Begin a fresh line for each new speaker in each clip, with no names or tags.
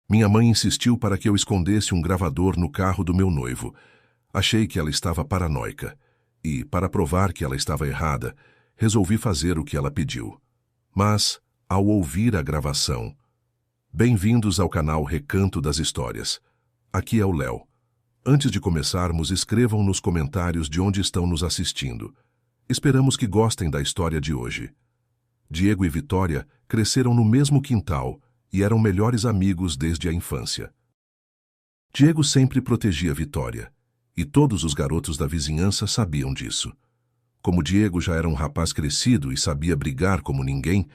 Minha mãe insistiu para que eu escondesse um gravador no carro do meu noivo. Achei que ela estava paranoica e, para provar que ela estava errada, resolvi fazer o que ela pediu. Mas, ao ouvir a gravação... Bem-vindos ao canal Recanto das Histórias. Aqui é o Léo. Antes de começarmos, escrevam nos comentários de onde estão nos assistindo. Esperamos que gostem da história de hoje. Diego e Vitória cresceram no mesmo quintal e eram melhores amigos desde a infância. Diego sempre protegia Vitória, e todos os garotos da vizinhança sabiam disso. Como Diego já era um rapaz crescido e sabia brigar como ninguém,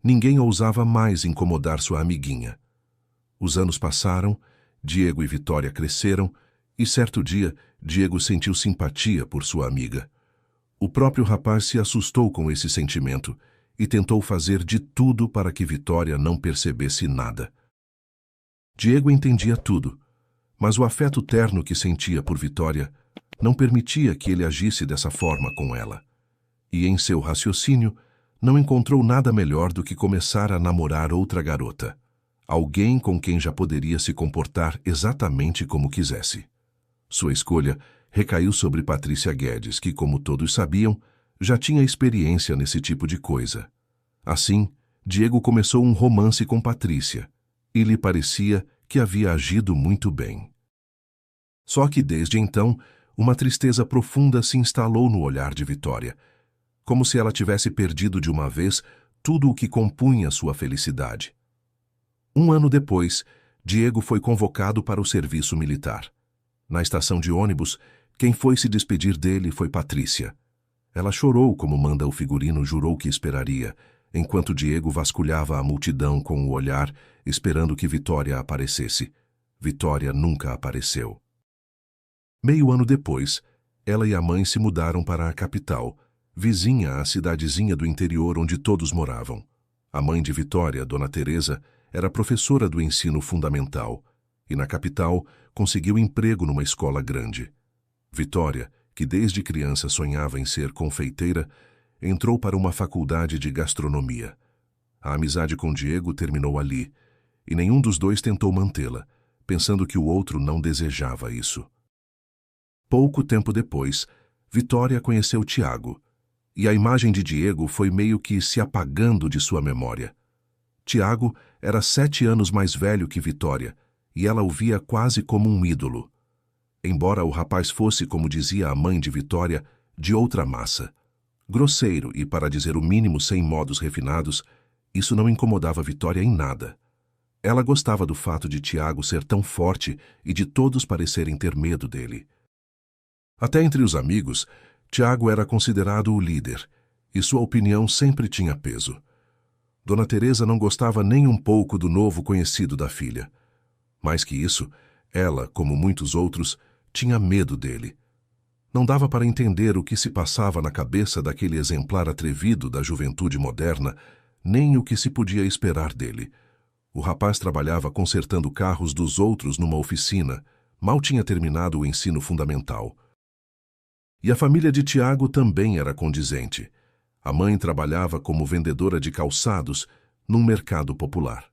ninguém ousava mais incomodar sua amiguinha. Os anos passaram, Diego e Vitória cresceram, e certo dia, Diego sentiu simpatia por sua amiga. O próprio rapaz se assustou com esse sentimento e tentou fazer de tudo para que Vitória não percebesse nada. Diego entendia tudo, mas o afeto terno que sentia por Vitória não permitia que ele agisse dessa forma com ela. E em seu raciocínio, não encontrou nada melhor do que começar a namorar outra garota, alguém com quem já poderia se comportar exatamente como quisesse. Sua escolha recaiu sobre Patrícia Guedes, que, como todos sabiam, já tinha experiência nesse tipo de coisa. Assim, Diego começou um romance com Patrícia, e lhe parecia que havia agido muito bem. Só que, desde então, uma tristeza profunda se instalou no olhar de Vitória, como se ela tivesse perdido de uma vez tudo o que compunha sua felicidade. Um ano depois, Diego foi convocado para o serviço militar. Na estação de ônibus, quem foi se despedir dele foi Patrícia. Ela chorou como manda o figurino jurou que esperaria, enquanto Diego vasculhava a multidão com o olhar, esperando que Vitória aparecesse. Vitória nunca apareceu. Meio ano depois, ela e a mãe se mudaram para a capital, vizinha à cidadezinha do interior onde todos moravam. A mãe de Vitória, Dona Teresa, era professora do ensino fundamental e, na capital, conseguiu emprego numa escola grande. Vitória, que desde criança sonhava em ser confeiteira, entrou para uma faculdade de gastronomia. A amizade com Diego terminou ali, e nenhum dos dois tentou mantê-la, pensando que o outro não desejava isso. Pouco tempo depois, Vitória conheceu Tiago, e a imagem de Diego foi meio que se apagando de sua memória. Tiago era 7 anos mais velho que Vitória, e ela o via quase como um ídolo. Embora o rapaz fosse, como dizia a mãe de Vitória, de outra massa. Grosseiro e, para dizer o mínimo, sem modos refinados, isso não incomodava Vitória em nada. Ela gostava do fato de Tiago ser tão forte e de todos parecerem ter medo dele. Até entre os amigos, Tiago era considerado o líder, e sua opinião sempre tinha peso. Dona Teresa não gostava nem um pouco do novo conhecido da filha. Mais que isso, ela, como muitos outros, tinha medo dele. Não dava para entender o que se passava na cabeça daquele exemplar atrevido da juventude moderna, nem o que se podia esperar dele. O rapaz trabalhava consertando carros dos outros numa oficina, mal tinha terminado o ensino fundamental. E a família de Tiago também era condizente. A mãe trabalhava como vendedora de calçados num mercado popular.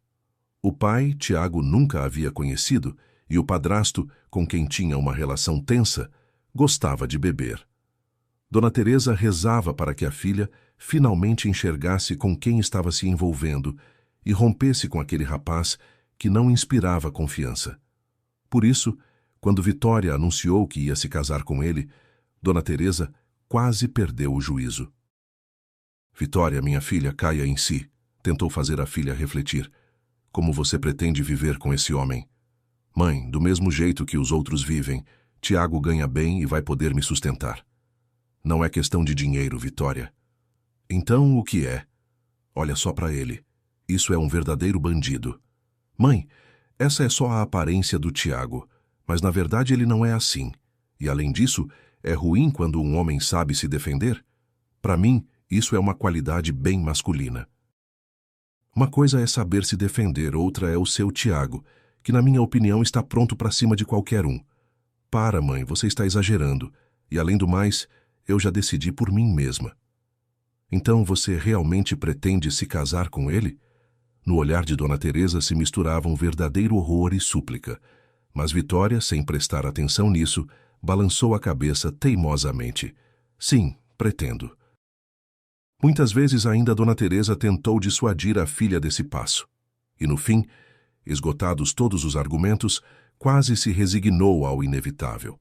O pai, Tiago nunca havia conhecido, e o padrasto, com quem tinha uma relação tensa, gostava de beber. Dona Teresa rezava para que a filha finalmente enxergasse com quem estava se envolvendo e rompesse com aquele rapaz que não inspirava confiança. Por isso, quando Vitória anunciou que ia se casar com ele, Dona Teresa quase perdeu o juízo. Vitória, minha filha, caia em si, tentou fazer a filha refletir. Como você pretende viver com esse homem? Mãe, do mesmo jeito que os outros vivem, Tiago ganha bem e vai poder me sustentar. Não é questão de dinheiro, Vitória. Então, o que é? Olha só para ele. Isso é um verdadeiro bandido. Mãe, essa é só a aparência do Tiago, mas na verdade ele não é assim. E além disso, é ruim quando um homem sabe se defender? Para mim, isso é uma qualidade bem masculina. Uma coisa é saber se defender, outra é o seu Tiago, que na minha opinião está pronto para cima de qualquer um. Para, mãe, você está exagerando. E além do mais, eu já decidi por mim mesma. Então você realmente pretende se casar com ele? No olhar de Dona Teresa se misturavam verdadeiro horror e súplica, mas Vitória, sem prestar atenção nisso, balançou a cabeça teimosamente. Sim, pretendo. Muitas vezes ainda Dona Teresa tentou dissuadir a filha desse passo. E no fim, esgotados todos os argumentos, quase se resignou ao inevitável.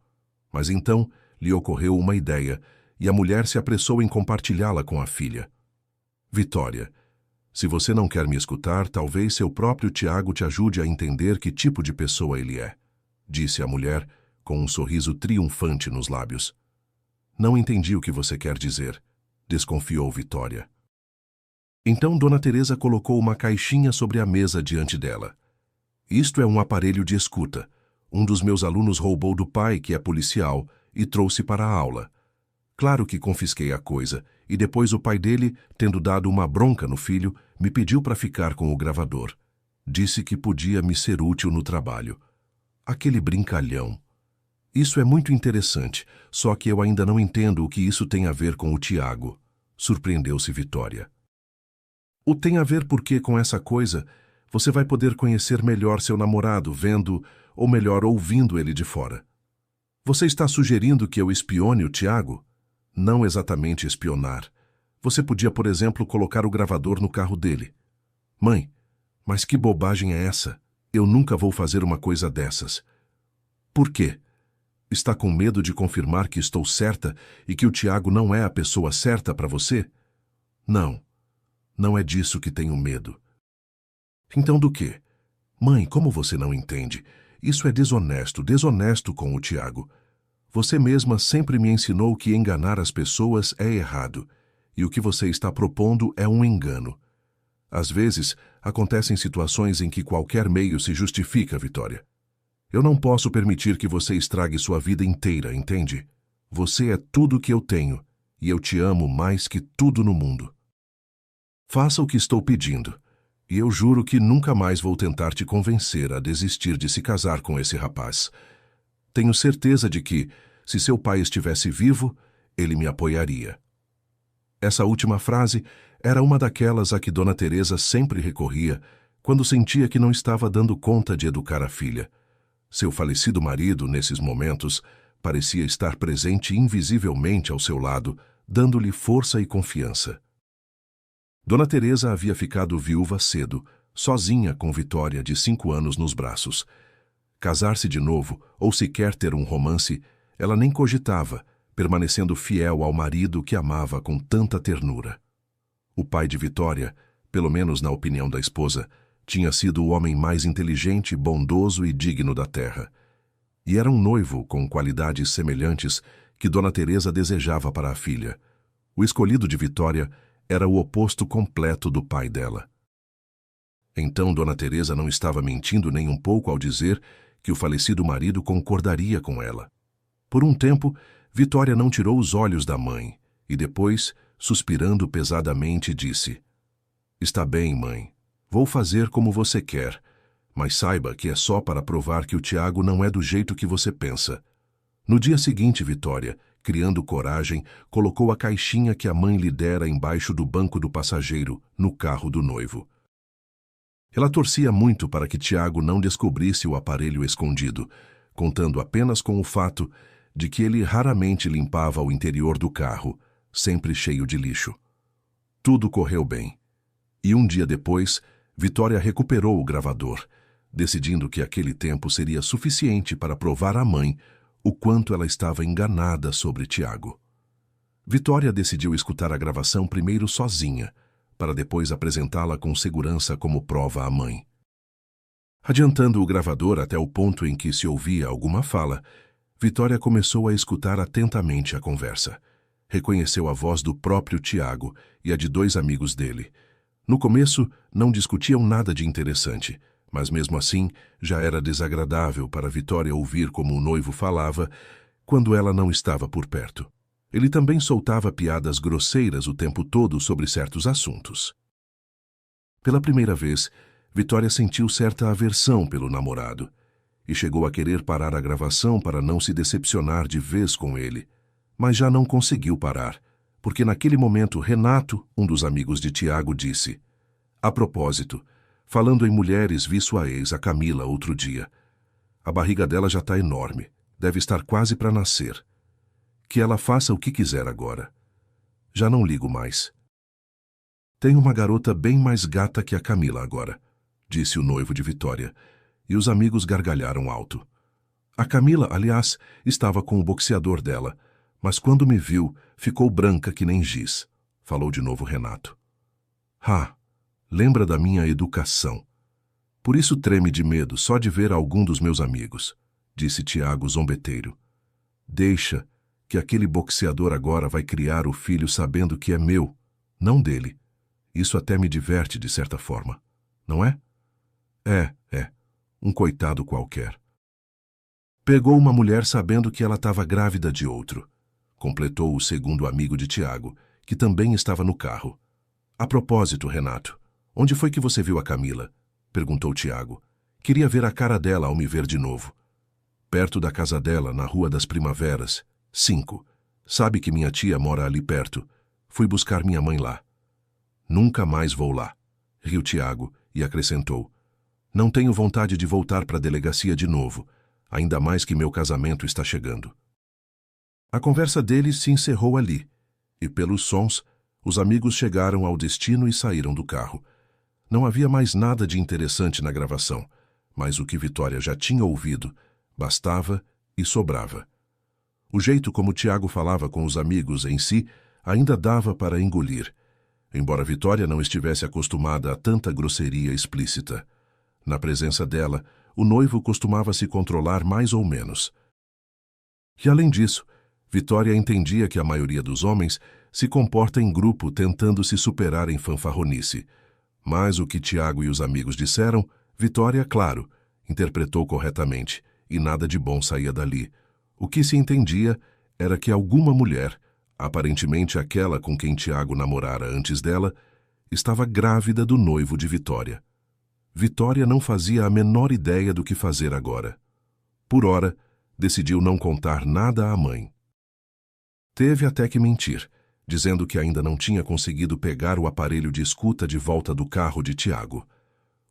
Mas então lhe ocorreu uma ideia, e a mulher se apressou em compartilhá-la com a filha. Vitória, se você não quer me escutar, talvez seu próprio Tiago te ajude a entender que tipo de pessoa ele é, disse a mulher, com um sorriso triunfante nos lábios. Não entendi o que você quer dizer, desconfiou Vitória. Então Dona Teresa colocou uma caixinha sobre a mesa diante dela. Isto é um aparelho de escuta. Um dos meus alunos roubou do pai, que é policial, e trouxe para a aula. Claro que confisquei a coisa, e depois o pai dele, tendo dado uma bronca no filho, me pediu para ficar com o gravador. Disse que podia me ser útil no trabalho. Aquele brincalhão. Isso é muito interessante, só que eu ainda não entendo o que isso tem a ver com o Tiago, surpreendeu-se Vitória. O tem a ver porque, com essa coisa, você vai poder conhecer melhor seu namorado vendo, ou melhor, ouvindo ele de fora. Você está sugerindo que eu espione o Tiago? Não exatamente espionar. Você podia, por exemplo, colocar o gravador no carro dele. Mãe, mas que bobagem é essa? Eu nunca vou fazer uma coisa dessas. Por quê? Está com medo de confirmar que estou certa e que o Tiago não é a pessoa certa para você? Não. Não é disso que tenho medo. Então do quê? Mãe, como você não entende? Isso é desonesto com o Tiago. Você mesma sempre me ensinou que enganar as pessoas é errado, e o que você está propondo é um engano. Às vezes, acontecem situações em que qualquer meio se justifica, Vitória. Eu não posso permitir que você estrague sua vida inteira, entende? Você é tudo que eu tenho, e eu te amo mais que tudo no mundo. Faça o que estou pedindo, e eu juro que nunca mais vou tentar te convencer a desistir de se casar com esse rapaz. Tenho certeza de que, se seu pai estivesse vivo, ele me apoiaria. Essa última frase era uma daquelas a que Dona Teresa sempre recorria quando sentia que não estava dando conta de educar a filha. Seu falecido marido, nesses momentos, parecia estar presente invisivelmente ao seu lado, dando-lhe força e confiança. Dona Teresa havia ficado viúva cedo, sozinha com Vitória de 5 anos nos braços. Casar-se de novo, ou sequer ter um romance, ela nem cogitava, permanecendo fiel ao marido que amava com tanta ternura. O pai de Vitória, pelo menos na opinião da esposa, tinha sido o homem mais inteligente, bondoso e digno da terra. E era um noivo com qualidades semelhantes que Dona Teresa desejava para a filha. O escolhido de Vitória era o oposto completo do pai dela. Então Dona Teresa não estava mentindo nem um pouco ao dizer que o falecido marido concordaria com ela. Por um tempo, Vitória não tirou os olhos da mãe e depois, suspirando pesadamente, disse: Está bem, mãe, vou fazer como você quer, mas saiba que é só para provar que o Tiago não é do jeito que você pensa. No dia seguinte, Vitória, criando coragem, colocou a caixinha que a mãe lhe dera embaixo do banco do passageiro, no carro do noivo. Ela torcia muito para que Tiago não descobrisse o aparelho escondido, contando apenas com o fato de que ele raramente limpava o interior do carro, sempre cheio de lixo. Tudo correu bem. E um dia depois, Vitória recuperou o gravador, decidindo que aquele tempo seria suficiente para provar à mãe o quanto ela estava enganada sobre Tiago. Vitória decidiu escutar a gravação primeiro sozinha, para depois apresentá-la com segurança como prova à mãe. Adiantando o gravador até o ponto em que se ouvia alguma fala, Vitória começou a escutar atentamente a conversa. Reconheceu a voz do próprio Tiago e a de 2 amigos dele. No começo, não discutiam nada de interessante, mas mesmo assim já era desagradável para Vitória ouvir como o noivo falava quando ela não estava por perto. Ele também soltava piadas grosseiras o tempo todo sobre certos assuntos. Pela primeira vez, Vitória sentiu certa aversão pelo namorado e chegou a querer parar a gravação para não se decepcionar de vez com ele, mas já não conseguiu parar, porque naquele momento Renato, um dos amigos de Tiago, disse: A propósito, Falando em mulheres, vi sua ex, a Camila, outro dia. A barriga dela já está enorme. Deve estar quase para nascer. Que ela faça o que quiser agora. Já não ligo mais. Tenho uma garota bem mais gata que a Camila agora, disse o noivo de Vitória, e os amigos gargalharam alto. A Camila, aliás, estava com o boxeador dela, mas quando me viu, ficou branca que nem giz, falou de novo Renato. Lembra da minha educação. Por isso treme de medo só de ver algum dos meus amigos, disse Tiago zombeteiro. Deixa, que aquele boxeador agora vai criar o filho sabendo que é meu, não dele. Isso até me diverte de certa forma, não é? É, um coitado qualquer. Pegou uma mulher sabendo que ela estava grávida de outro, completou o segundo amigo de Tiago, que também estava no carro. A propósito, Renato, onde foi que você viu a Camila? Perguntou Tiago. Queria ver a cara dela ao me ver de novo. Perto da casa dela, na Rua das Primaveras, 5. Sabe que minha tia mora ali perto. Fui buscar minha mãe lá. Nunca mais vou lá, riu Tiago e acrescentou. Não tenho vontade de voltar para a delegacia de novo, ainda mais que meu casamento está chegando. A conversa deles se encerrou ali, e pelos sons, os amigos chegaram ao destino e saíram do carro. Não havia mais nada de interessante na gravação, mas o que Vitória já tinha ouvido bastava e sobrava. O jeito como Tiago falava com os amigos em si ainda dava para engolir, embora Vitória não estivesse acostumada a tanta grosseria explícita. Na presença dela, o noivo costumava se controlar mais ou menos. E além disso, Vitória entendia que a maioria dos homens se comporta em grupo tentando se superar em fanfarronice. Mas o que Tiago e os amigos disseram, Vitória, claro, interpretou corretamente, e nada de bom saía dali. O que se entendia era que alguma mulher, aparentemente aquela com quem Tiago namorara antes dela, estava grávida do noivo de Vitória. Vitória não fazia a menor ideia do que fazer agora. Por ora, decidiu não contar nada à mãe. Teve até que mentir, dizendo que ainda não tinha conseguido pegar o aparelho de escuta de volta do carro de Tiago.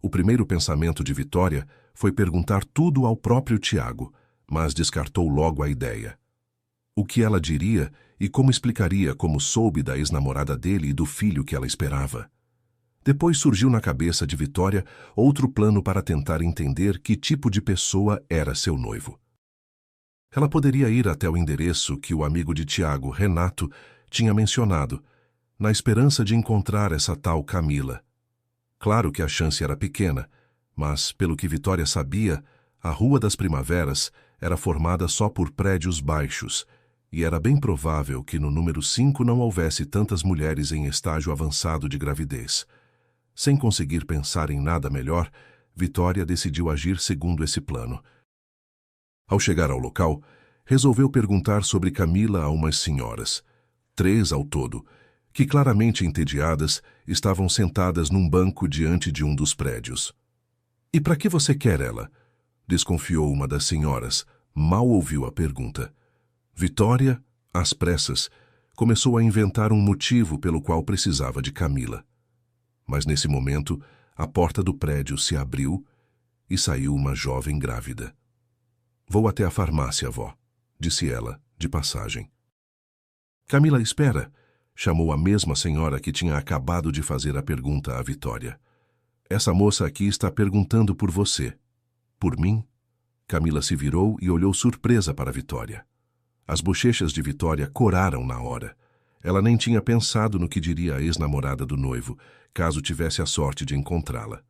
O primeiro pensamento de Vitória foi perguntar tudo ao próprio Tiago, mas descartou logo a ideia. O que ela diria e como explicaria como soube da ex-namorada dele e do filho que ela esperava? Depois surgiu na cabeça de Vitória outro plano para tentar entender que tipo de pessoa era seu noivo. Ela poderia ir até o endereço que o amigo de Tiago, Renato, tinha mencionado, na esperança de encontrar essa tal Camila. Claro que a chance era pequena, mas, pelo que Vitória sabia, a Rua das Primaveras era formada só por prédios baixos, e era bem provável que no número 5 não houvesse tantas mulheres em estágio avançado de gravidez. Sem conseguir pensar em nada melhor, Vitória decidiu agir segundo esse plano. Ao chegar ao local, resolveu perguntar sobre Camila a umas senhoras, 3 ao todo, que claramente entediadas estavam sentadas num banco diante de um dos prédios. « E para que você quer ela? » desconfiou uma das senhoras, mal ouviu a pergunta. Vitória, às pressas, começou a inventar um motivo pelo qual precisava de Camila. Mas nesse momento, a porta do prédio se abriu e saiu uma jovem grávida. Vou até a farmácia, vó, disse ela, de passagem. Camila, espera, chamou a mesma senhora que tinha acabado de fazer a pergunta à Vitória. Essa moça aqui está perguntando por você. Por mim? Camila se virou e olhou surpresa para Vitória. As bochechas de Vitória coraram na hora. Ela nem tinha pensado no que diria a ex-namorada do noivo, caso tivesse a sorte de encontrá-la.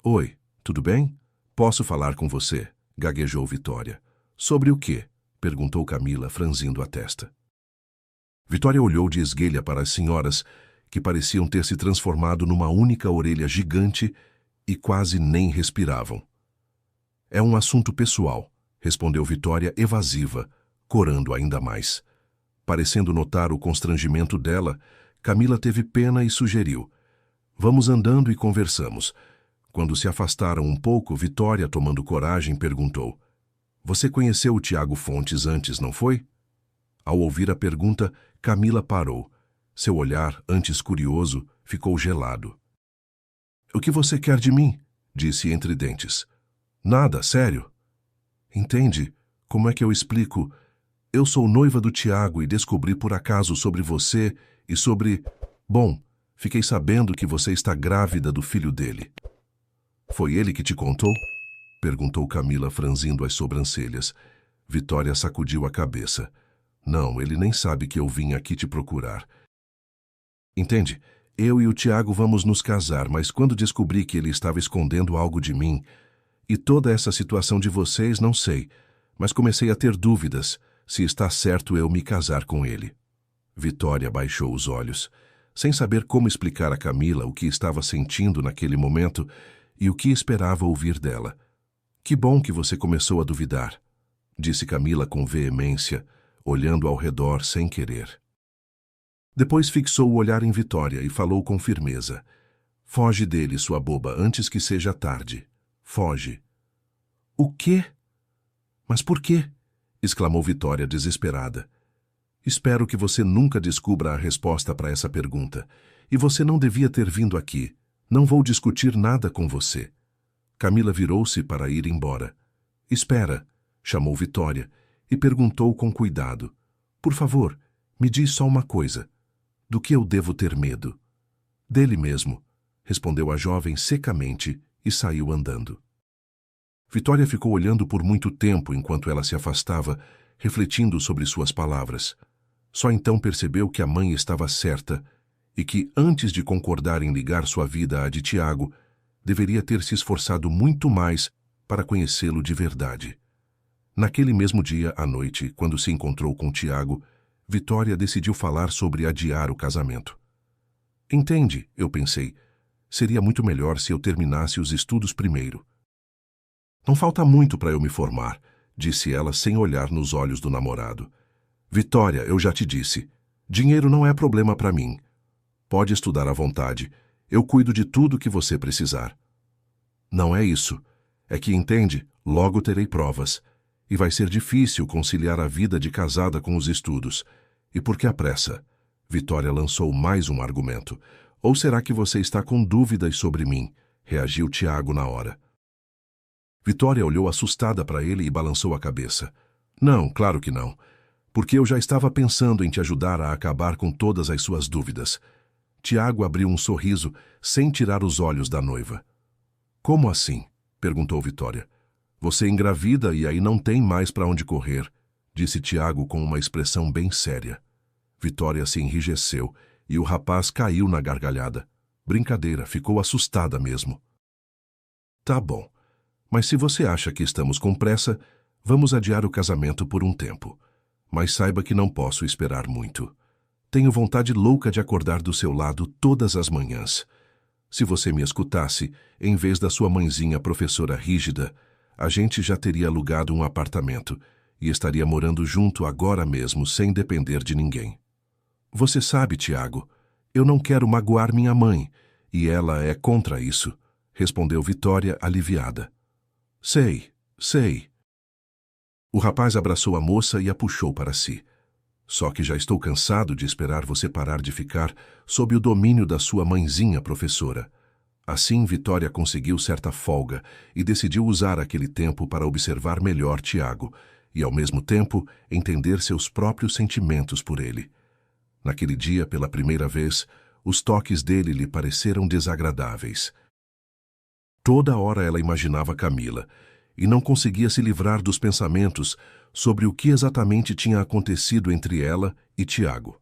Oi, tudo bem? Posso falar com você? Gaguejou Vitória. Sobre o quê? Perguntou Camila, franzindo a testa. Vitória olhou de esguelha para as senhoras, que pareciam ter se transformado numa única orelha gigante e quase nem respiravam. É um assunto pessoal, respondeu Vitória evasiva, corando ainda mais. Parecendo notar o constrangimento dela, Camila teve pena e sugeriu. Vamos andando e conversamos. Quando se afastaram um pouco, Vitória, tomando coragem, perguntou. Você conheceu o Tiago Fontes antes, não foi? Ao ouvir a pergunta, Camila parou. Seu olhar, antes curioso, ficou gelado. O que você quer de mim? disse entre dentes. Nada, sério. Entende? Como é que eu explico? Eu sou noiva do Tiago e descobri por acaso sobre você e sobre... Bom, fiquei sabendo que você está grávida do filho dele. Foi ele que te contou? Perguntou Camila, franzindo as sobrancelhas. Vitória sacudiu a cabeça. Não, ele nem sabe que eu vim aqui te procurar. Entende? Eu e o Tiago vamos nos casar, mas quando descobri que ele estava escondendo algo de mim, e toda essa situação de vocês, não sei, mas comecei a ter dúvidas se está certo eu me casar com ele. Vitória baixou os olhos, sem saber como explicar a Camila o que estava sentindo naquele momento e o que esperava ouvir dela. Que bom que você começou a duvidar, disse Camila com veemência, olhando ao redor sem querer. Depois fixou o olhar em Vitória e falou com firmeza. Foge dele, sua boba, antes que seja tarde. Foge. O quê? Mas por quê? Exclamou Vitória desesperada. Espero que você nunca descubra a resposta para essa pergunta. E você não devia ter vindo aqui. Não vou discutir nada com você. Camila virou-se para ir embora. Espera, chamou Vitória e perguntou com cuidado. Por favor, me diz só uma coisa. Do que eu devo ter medo? Dele mesmo, respondeu a jovem secamente e saiu andando. Vitória ficou olhando por muito tempo enquanto ela se afastava, refletindo sobre suas palavras. Só então percebeu que a mãe estava certa e que, antes de concordar em ligar sua vida à de Tiago, deveria ter se esforçado muito mais para conhecê-lo de verdade. Naquele mesmo dia, à noite, quando se encontrou com Tiago, Vitória decidiu falar sobre adiar o casamento. Entende, eu pensei, seria muito melhor se eu terminasse os estudos primeiro. Não falta muito para eu me formar, disse ela sem olhar nos olhos do namorado. Vitória, eu já te disse, dinheiro não é problema para mim. Pode estudar à vontade, eu cuido de tudo que você precisar. Não é isso, é que entende, logo terei provas, e vai ser difícil conciliar a vida de casada com os estudos. E por que a pressa? Vitória lançou mais um argumento. Ou será que você está com dúvidas sobre mim? Reagiu Tiago na hora. Vitória olhou assustada para ele e balançou a cabeça. Não, claro que não. Porque eu já estava pensando em te ajudar a acabar com todas as suas dúvidas. Tiago abriu um sorriso, sem tirar os olhos da noiva. Como assim? Perguntou Vitória. Você engravida e aí não tem mais para onde correr, disse Tiago com uma expressão bem séria. Vitória se enrijeceu e o rapaz caiu na gargalhada. Brincadeira, ficou assustada mesmo. Tá bom, mas se você acha que estamos com pressa, vamos adiar o casamento por um tempo. Mas saiba que não posso esperar muito. Tenho vontade louca de acordar do seu lado todas as manhãs. Se você me escutasse, em vez da sua mãezinha professora rígida, a gente já teria alugado um apartamento e estaria morando junto agora mesmo, sem depender de ninguém. Você sabe, Tiago, eu não quero magoar minha mãe, e ela é contra isso, respondeu Vitória aliviada. Sei, sei. O rapaz abraçou a moça e a puxou para si. Só que já estou cansado de esperar você parar de ficar sob o domínio da sua mãezinha professora. Assim, Vitória conseguiu certa folga e decidiu usar aquele tempo para observar melhor Tiago e, ao mesmo tempo, entender seus próprios sentimentos por ele. Naquele dia, pela primeira vez, os toques dele lhe pareceram desagradáveis. Toda hora ela imaginava Camila e não conseguia se livrar dos pensamentos sobre o que exatamente tinha acontecido entre ela e Tiago.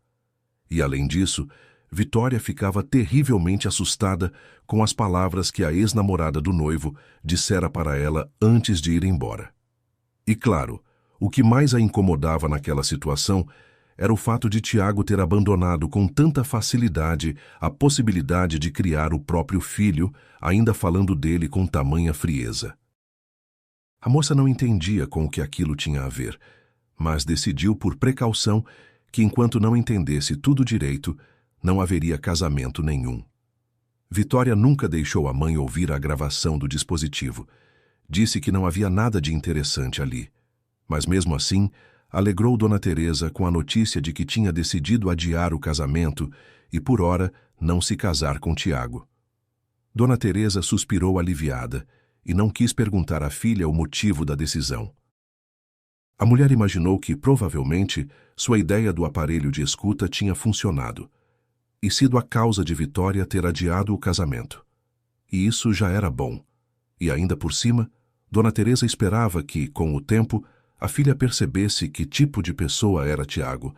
E, além disso, Vitória ficava terrivelmente assustada com as palavras que a ex-namorada do noivo dissera para ela antes de ir embora. E, claro, o que mais a incomodava naquela situação era o fato de Tiago ter abandonado com tanta facilidade a possibilidade de criar o próprio filho, ainda falando dele com tamanha frieza. A moça não entendia com o que aquilo tinha a ver, mas decidiu por precaução que, enquanto não entendesse tudo direito, não haveria casamento nenhum. Vitória nunca deixou a mãe ouvir a gravação do dispositivo. Disse que não havia nada de interessante ali. Mas mesmo assim, alegrou Dona Teresa com a notícia de que tinha decidido adiar o casamento e, por ora, não se casar com Tiago. Dona Teresa suspirou aliviada e não quis perguntar à filha o motivo da decisão. A mulher imaginou que, provavelmente, sua ideia do aparelho de escuta tinha funcionado e sido a causa de Vitória ter adiado o casamento. E isso já era bom. E ainda por cima, Dona Teresa esperava que, com o tempo, a filha percebesse que tipo de pessoa era Tiago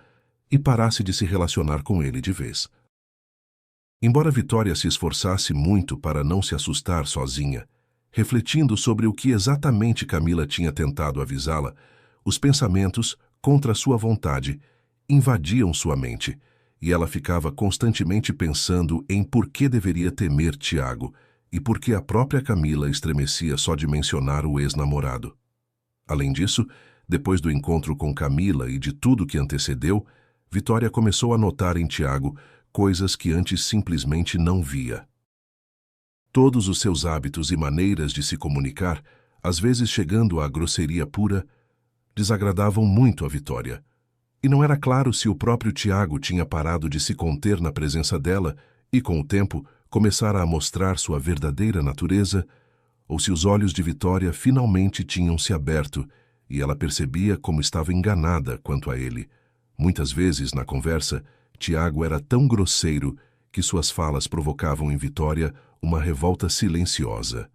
e parasse de se relacionar com ele de vez. Embora Vitória se esforçasse muito para não se assustar sozinha, refletindo sobre o que exatamente Camila tinha tentado avisá-la, os pensamentos, contra sua vontade, invadiam sua mente, e ela ficava constantemente pensando em por que deveria temer Tiago e por que a própria Camila estremecia só de mencionar o ex-namorado. Além disso, depois do encontro com Camila e de tudo que antecedeu, Vitória começou a notar em Tiago coisas que antes simplesmente não via. Todos os seus hábitos e maneiras de se comunicar, às vezes chegando à grosseria pura, desagradavam muito a Vitória. E não era claro se o próprio Tiago tinha parado de se conter na presença dela e, com o tempo, começara a mostrar sua verdadeira natureza, ou se os olhos de Vitória finalmente tinham se aberto e ela percebia como estava enganada quanto a ele. Muitas vezes, na conversa, Tiago era tão grosseiro que suas falas provocavam em Vitória uma revolta silenciosa.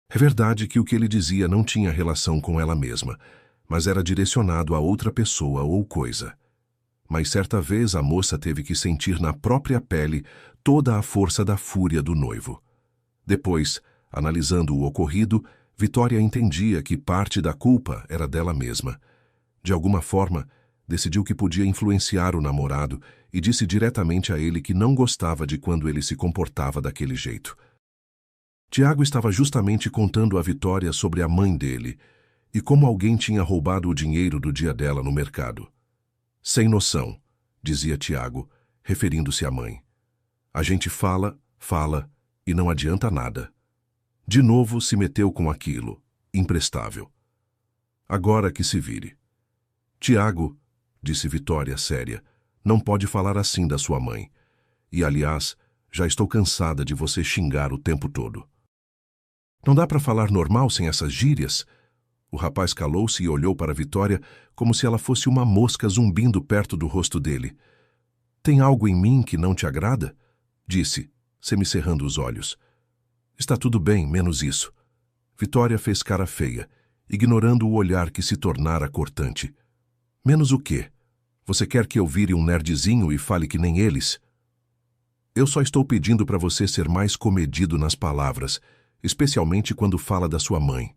É verdade que o que ele dizia não tinha relação com ela mesma, mas era direcionado a outra pessoa ou coisa. Mas certa vez a moça teve que sentir na própria pele toda a força da fúria do noivo. Depois, analisando o ocorrido, Vitória entendia que parte da culpa era dela mesma. De alguma forma, decidiu que podia influenciar o namorado e disse diretamente a ele que não gostava de quando ele se comportava daquele jeito. Tiago estava justamente contando a Vitória sobre a mãe dele e como alguém tinha roubado o dinheiro do dia dela no mercado. Sem noção, dizia Tiago, referindo-se à mãe. A gente fala, fala e não adianta nada. De novo se meteu com aquilo, imprestável. Agora que se vire. Tiago, disse Vitória séria, não pode falar assim da sua mãe. E, aliás, já estou cansada de você xingar o tempo todo. Não dá para falar normal sem essas gírias? O rapaz calou-se e olhou para Vitória como se ela fosse uma mosca zumbindo perto do rosto dele. Tem algo em mim que não te agrada? Disse, semicerrando os olhos. Está tudo bem, menos isso. Vitória fez cara feia, ignorando o olhar que se tornara cortante. Menos o quê? Você quer que eu vire um nerdzinho e fale que nem eles? Eu só estou pedindo para você ser mais comedido nas palavras, especialmente quando fala da sua mãe.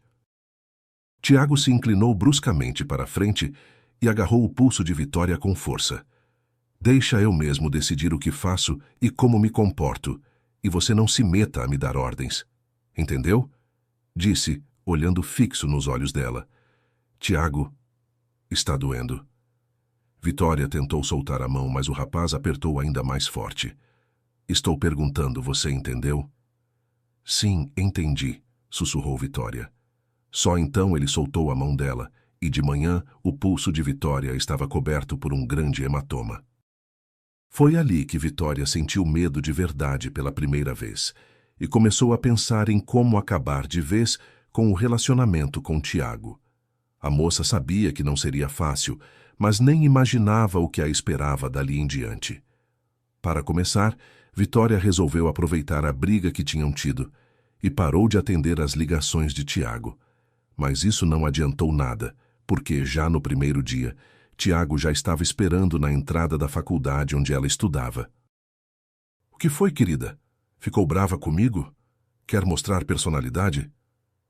Tiago se inclinou bruscamente para a frente e agarrou o pulso de Vitória com força. Deixa eu mesmo decidir o que faço e como me comporto, e você não se meta a me dar ordens. Entendeu? Disse, olhando fixo nos olhos dela. Tiago, está doendo. Vitória tentou soltar a mão, mas o rapaz apertou ainda mais forte. Estou perguntando, você entendeu? Sim, entendi, sussurrou Vitória. Só então ele soltou a mão dela, e de manhã o pulso de Vitória estava coberto por um grande hematoma. Foi ali que Vitória sentiu medo de verdade pela primeira vez, e começou a pensar em como acabar de vez com o relacionamento com Tiago. A moça sabia que não seria fácil, mas nem imaginava o que a esperava dali em diante. Para começar, Vitória resolveu aproveitar a briga que tinham tido e parou de atender às ligações de Tiago. Mas isso não adiantou nada, porque já no primeiro dia, Tiago já estava esperando na entrada da faculdade onde ela estudava. O que foi, querida? Ficou brava comigo? Quer mostrar personalidade?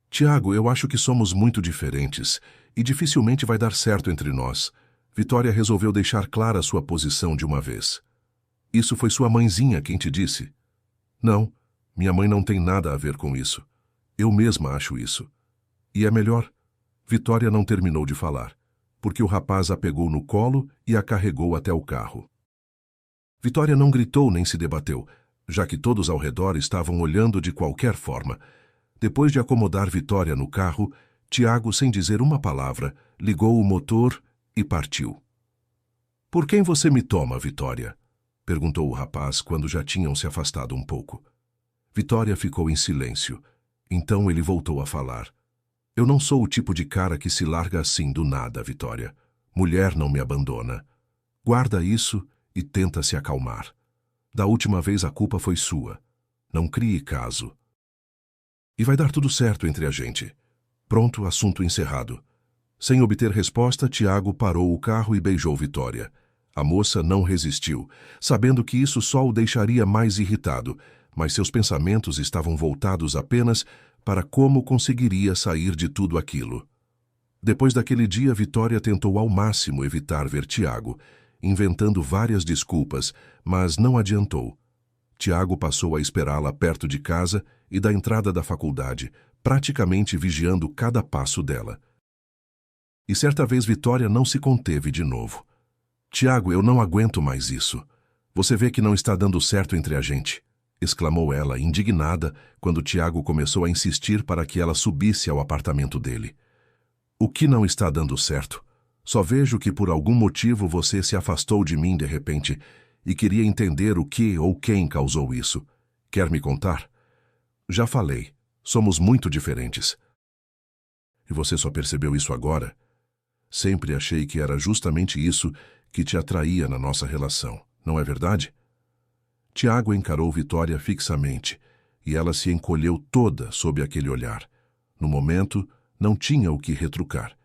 Tiago, eu acho que somos muito diferentes e dificilmente vai dar certo entre nós. Vitória resolveu deixar clara sua posição de uma vez. Isso foi sua mãezinha quem te disse? Não, minha mãe não tem nada a ver com isso. Eu mesma acho isso. E é melhor. Vitória não terminou de falar, porque o rapaz a pegou no colo e a carregou até o carro. Vitória não gritou nem se debateu, já que todos ao redor estavam olhando de qualquer forma. Depois de acomodar Vitória no carro, Tiago, sem dizer uma palavra, ligou o motor e partiu. Por quem você me toma, Vitória? Perguntou o rapaz quando já tinham se afastado um pouco. Vitória ficou em silêncio. Então ele voltou a falar. Eu não sou o tipo de cara que se larga assim do nada, Vitória. Mulher não me abandona. Guarda isso e tenta se acalmar. Da última vez a culpa foi sua. Não crie caso. E vai dar tudo certo entre a gente. Pronto, assunto encerrado. Sem obter resposta, Tiago parou o carro e beijou Vitória. A moça não resistiu, sabendo que isso só o deixaria mais irritado, mas seus pensamentos estavam voltados apenas para como conseguiria sair de tudo aquilo. Depois daquele dia, Vitória tentou ao máximo evitar ver Tiago, inventando várias desculpas, mas não adiantou. Tiago passou a esperá-la perto de casa e da entrada da faculdade, praticamente vigiando cada passo dela. E certa vez Vitória não se conteve de novo. Tiago, eu não aguento mais isso. Você vê que não está dando certo entre a gente, exclamou ela, indignada, quando Tiago começou a insistir para que ela subisse ao apartamento dele. O que não está dando certo? Só vejo que por algum motivo você se afastou de mim de repente e queria entender o que ou quem causou isso. Quer me contar? Já falei, somos muito diferentes. E você só percebeu isso agora? Sempre achei que era justamente isso que te atraía na nossa relação, não é verdade? Tiago encarou Vitória fixamente, e ela se encolheu toda sob aquele olhar. No momento, não tinha o que retrucar.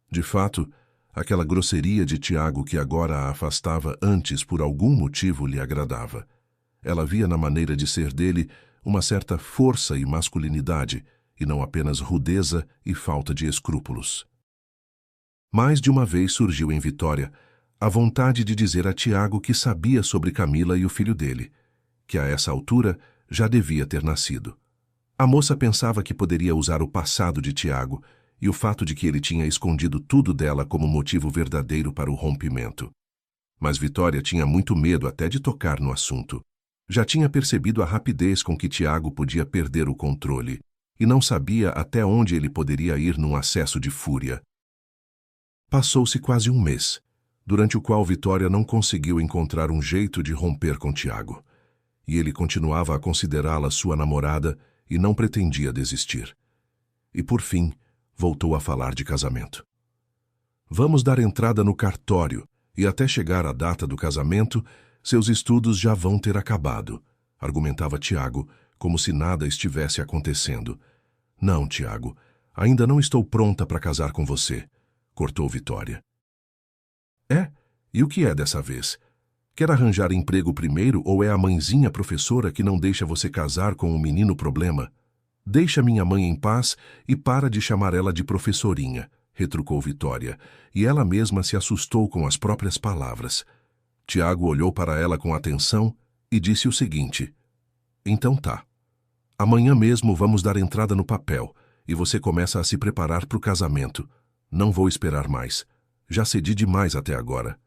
De fato, aquela grosseria de Tiago que agora a afastava antes por algum motivo lhe agradava. Ela via na maneira de ser dele uma certa força e masculinidade, e não apenas rudeza e falta de escrúpulos. Mais de uma vez surgiu em Vitória a vontade de dizer a Tiago que sabia sobre Camila e o filho dele, que a essa altura já devia ter nascido. A moça pensava que poderia usar o passado de Tiago e o fato de que ele tinha escondido tudo dela como motivo verdadeiro para o rompimento. Mas Vitória tinha muito medo até de tocar no assunto. Já tinha percebido a rapidez com que Tiago podia perder o controle e não sabia até onde ele poderia ir num acesso de fúria. Passou-se quase um mês, durante o qual Vitória não conseguiu encontrar um jeito de romper com Tiago. E ele continuava a considerá-la sua namorada e não pretendia desistir. E por fim, voltou a falar de casamento. Vamos dar entrada no cartório e até chegar à data do casamento, seus estudos já vão ter acabado, argumentava Tiago, como se nada estivesse acontecendo. Não, Tiago, ainda não estou pronta para casar com você, cortou Vitória. É? E o que é dessa vez? Quer arranjar emprego primeiro ou é a mãezinha professora que não deixa você casar com o menino problema? Deixa minha mãe em paz e para de chamar ela de professorinha, retrucou Vitória, e ela mesma se assustou com as próprias palavras. Tiago olhou para ela com atenção e disse o seguinte: então tá. Amanhã mesmo vamos dar entrada no papel e você começa a se preparar para o casamento. Não vou esperar mais. Já cedi demais até agora.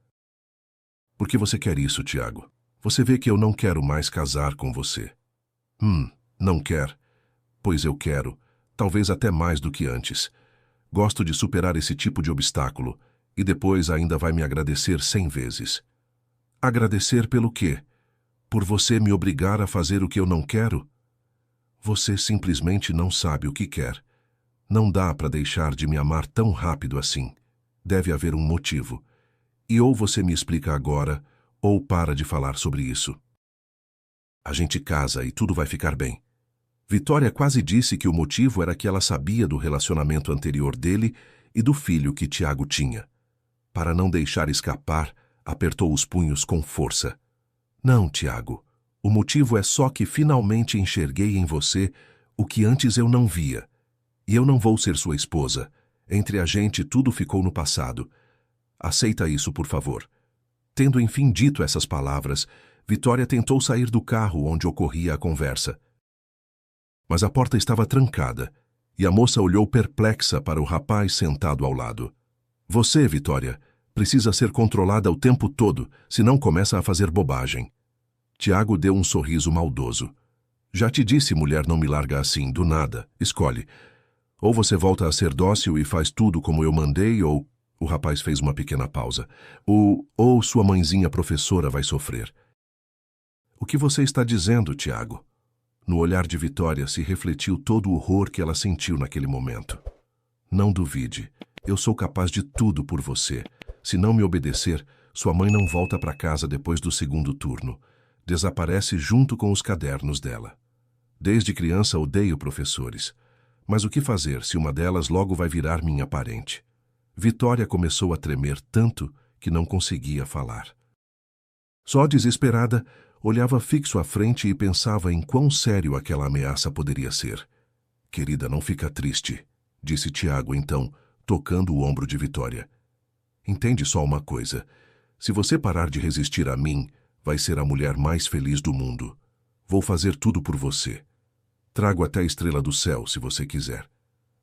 Por que você quer isso, Tiago? Você vê que eu não quero mais casar com você. Não quer? Pois eu quero, talvez até mais do que antes. Gosto de superar esse tipo de obstáculo e depois ainda vai me agradecer 100 vezes. Agradecer pelo quê? Por você me obrigar a fazer o que eu não quero? Você simplesmente não sabe o que quer. Não dá para deixar de me amar tão rápido assim. Deve haver um motivo. E ou você me explica agora, ou para de falar sobre isso. A gente casa e tudo vai ficar bem. Vitória quase disse que o motivo era que ela sabia do relacionamento anterior dele e do filho que Tiago tinha. Para não deixar escapar, apertou os punhos com força. Não, Tiago. O motivo é só que finalmente enxerguei em você o que antes eu não via. E eu não vou ser sua esposa. Entre a gente tudo ficou no passado. Aceita isso, por favor. Tendo enfim dito essas palavras, Vitória tentou sair do carro onde ocorria a conversa. Mas a porta estava trancada, e a moça olhou perplexa para o rapaz sentado ao lado. Você, Vitória, precisa ser controlada o tempo todo, senão começa a fazer bobagem. Tiago deu um sorriso maldoso. Já te disse, mulher não me larga assim, do nada. Escolhe. Ou você volta a ser dócil e faz tudo como eu mandei, ou... O rapaz fez uma pequena pausa. Ou sua mãezinha professora vai sofrer. O que você está dizendo, Tiago? No olhar de Vitória se refletiu todo o horror que ela sentiu naquele momento. Não duvide, eu sou capaz de tudo por você. Se não me obedecer, sua mãe não volta para casa depois do segundo turno. Desaparece junto com os cadernos dela. Desde criança odeio professores. Mas o que fazer se uma delas logo vai virar minha parente? Vitória começou a tremer tanto que não conseguia falar. Só desesperada, olhava fixo à frente e pensava em quão sério aquela ameaça poderia ser. Querida, não fica triste, disse Tiago então, tocando o ombro de Vitória. Entende só uma coisa. Se você parar de resistir a mim, vai ser a mulher mais feliz do mundo. Vou fazer tudo por você. Trago até a estrela do céu, se você quiser.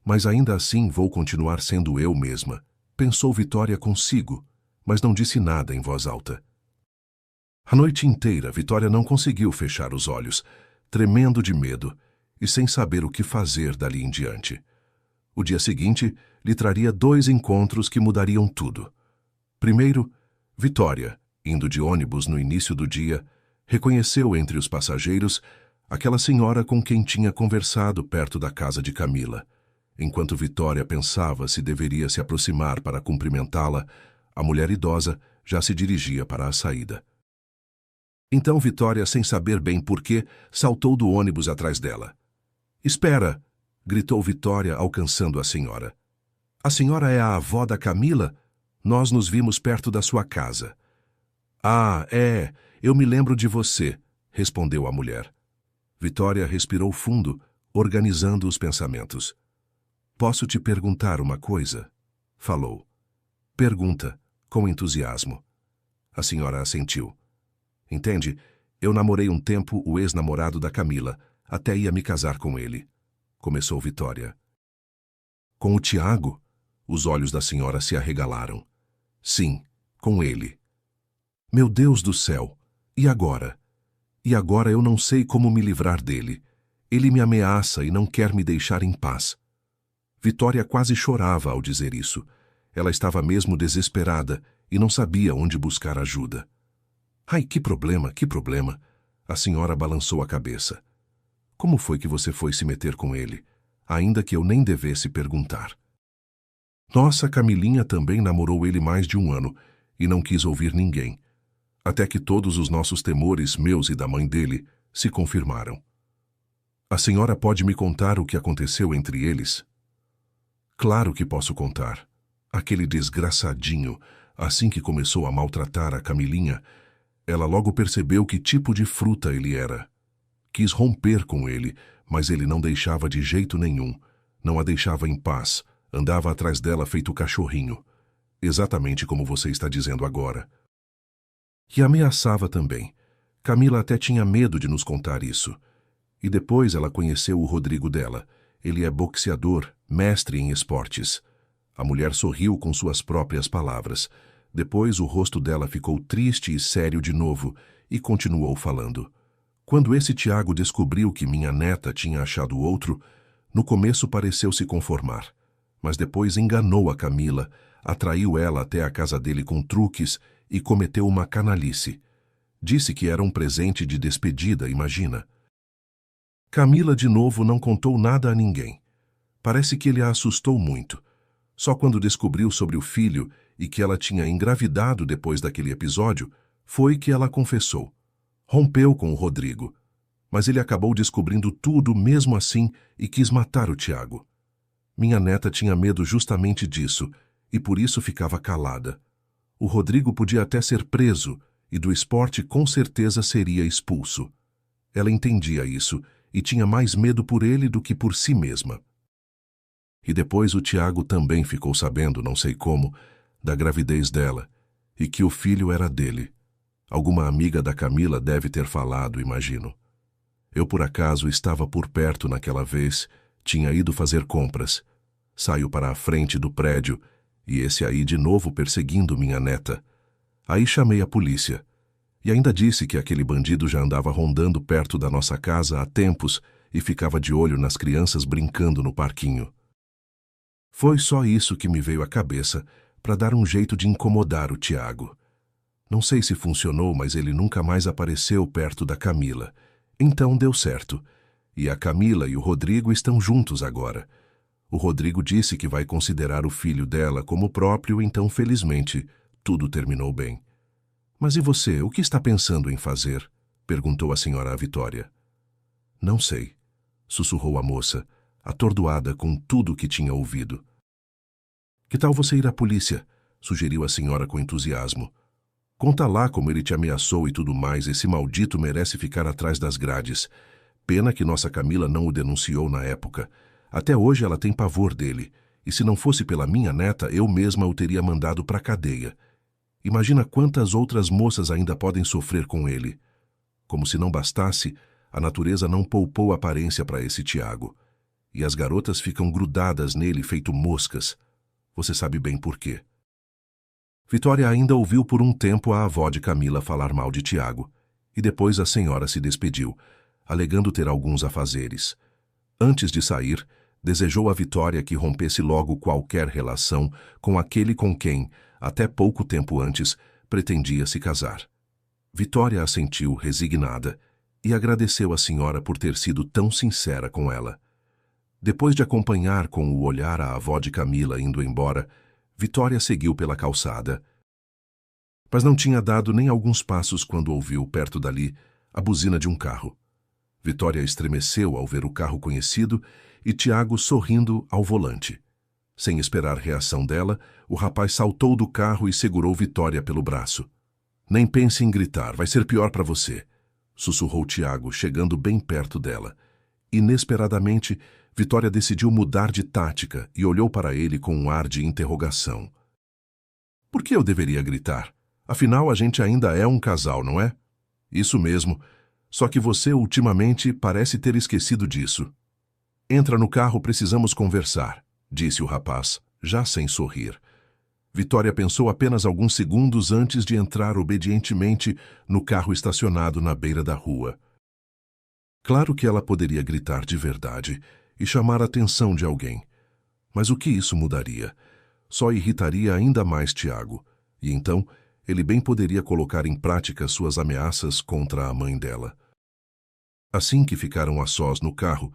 Mas ainda assim vou continuar sendo eu mesma, pensou Vitória consigo, mas não disse nada em voz alta. A noite inteira, Vitória não conseguiu fechar os olhos, tremendo de medo e sem saber o que fazer dali em diante. O dia seguinte lhe traria 2 encontros que mudariam tudo. Primeiro, Vitória, indo de ônibus no início do dia, reconheceu entre os passageiros aquela senhora com quem tinha conversado perto da casa de Camila. Enquanto Vitória pensava se deveria se aproximar para cumprimentá-la, a mulher idosa já se dirigia para a saída. Então Vitória, sem saber bem porquê, saltou do ônibus atrás dela. "Espera!" gritou Vitória, alcançando a senhora. "A senhora é a avó da Camila? Nós nos vimos perto da sua casa." "Ah, é, eu me lembro de você", respondeu a mulher. Vitória respirou fundo, organizando os pensamentos. "Posso te perguntar uma coisa?" falou. "Pergunta", com entusiasmo. A senhora assentiu. "Entende, eu namorei um tempo o ex-namorado da Camila, até ia me casar com ele", começou Vitória. "Com o Tiago?" Os olhos da senhora se arregalaram. "Sim, com ele." "Meu Deus do céu! E agora? E agora eu não sei como me livrar dele. Ele me ameaça e não quer me deixar em paz." Vitória quase chorava ao dizer isso. Ela estava mesmo desesperada e não sabia onde buscar ajuda. "Ai, que problema, que problema!" A senhora balançou a cabeça. "Como foi que você foi se meter com ele, ainda que eu nem devesse perguntar?" "Nossa, Camilinha também namorou ele mais de 1 ano e não quis ouvir ninguém, até que todos os nossos temores, meus e da mãe dele, se confirmaram." "A senhora pode me contar o que aconteceu entre eles?" "Claro que posso contar. Aquele desgraçadinho, assim que começou a maltratar a Camilinha, ela logo percebeu que tipo de fruta ele era. Quis romper com ele, mas ele não deixava de jeito nenhum. Não a deixava em paz, andava atrás dela feito cachorrinho. Exatamente como você está dizendo agora. E ameaçava também. Camila até tinha medo de nos contar isso. E depois ela conheceu o Rodrigo dela. Ele é boxeador, mestre em esportes." A mulher sorriu com suas próprias palavras. Depois o rosto dela ficou triste e sério de novo e continuou falando. "Quando esse Tiago descobriu que minha neta tinha achado outro, no começo pareceu se conformar, mas depois enganou a Camila, atraiu ela até a casa dele com truques e cometeu uma canalice. Disse que era um presente de despedida, imagina." Camila de novo não contou nada a ninguém. Parece que ele a assustou muito. Só quando descobriu sobre o filho e que ela tinha engravidado depois daquele episódio, foi que ela confessou. Rompeu com o Rodrigo, mas ele acabou descobrindo tudo mesmo assim e quis matar o Tiago. Minha neta tinha medo justamente disso e por isso ficava calada. O Rodrigo podia até ser preso e do esporte com certeza seria expulso. Ela entendia isso e tinha mais medo por ele do que por si mesma. E depois o Tiago também ficou sabendo, não sei como, da gravidez dela e que o filho era dele. Alguma amiga da Camila deve ter falado, imagino. Eu, por acaso, estava por perto naquela vez, tinha ido fazer compras. Saio para a frente do prédio e esse aí de novo perseguindo minha neta. Aí chamei a polícia. E ainda disse que aquele bandido já andava rondando perto da nossa casa há tempos e ficava de olho nas crianças brincando no parquinho. Foi só isso que me veio à cabeça para dar um jeito de incomodar o Tiago. Não sei se funcionou, mas ele nunca mais apareceu perto da Camila. Então deu certo. E a Camila e o Rodrigo estão juntos agora. O Rodrigo disse que vai considerar o filho dela como próprio, então, felizmente, tudo terminou bem. Mas e você, o que está pensando em fazer? Perguntou a senhora Vitória. Não sei, sussurrou a moça, atordoada com tudo o que tinha ouvido. Que tal você ir à polícia? Sugeriu a senhora com entusiasmo. Conta lá como ele te ameaçou e tudo mais, esse maldito merece ficar atrás das grades. Pena que nossa Camila não o denunciou na época. Até hoje ela tem pavor dele, e se não fosse pela minha neta, eu mesma o teria mandado para a cadeia. Imagina quantas outras moças ainda podem sofrer com ele. Como se não bastasse, a natureza não poupou aparência para esse Tiago. E as garotas ficam grudadas nele feito moscas. Você sabe bem por quê. Vitória ainda ouviu por um tempo a avó de Camila falar mal de Tiago, e depois a senhora se despediu, alegando ter alguns afazeres. Antes de sair, desejou a Vitória que rompesse logo qualquer relação com aquele com quem, até pouco tempo antes, pretendia se casar. Vitória assentiu, resignada, e agradeceu à senhora por ter sido tão sincera com ela. Depois de acompanhar com o olhar a avó de Camila indo embora, Vitória seguiu pela calçada. Mas não tinha dado nem alguns passos quando ouviu, perto dali, a buzina de um carro. Vitória estremeceu ao ver o carro conhecido e Tiago sorrindo ao volante. Sem esperar reação dela, o rapaz saltou do carro e segurou Vitória pelo braço. Nem pense em gritar, vai ser pior para você, sussurrou Tiago, chegando bem perto dela. Inesperadamente, Vitória decidiu mudar de tática e olhou para ele com um ar de interrogação. Por que eu deveria gritar? Afinal, a gente ainda é um casal, não é? Isso mesmo, só que você ultimamente parece ter esquecido disso. Entra no carro, precisamos conversar, disse o rapaz, já sem sorrir. Vitória pensou apenas alguns segundos antes de entrar obedientemente no carro estacionado na beira da rua. Claro que ela poderia gritar de verdade e chamar a atenção de alguém. Mas o que isso mudaria? Só irritaria ainda mais Tiago, e então ele bem poderia colocar em prática suas ameaças contra a mãe dela. Assim que ficaram a sós no carro,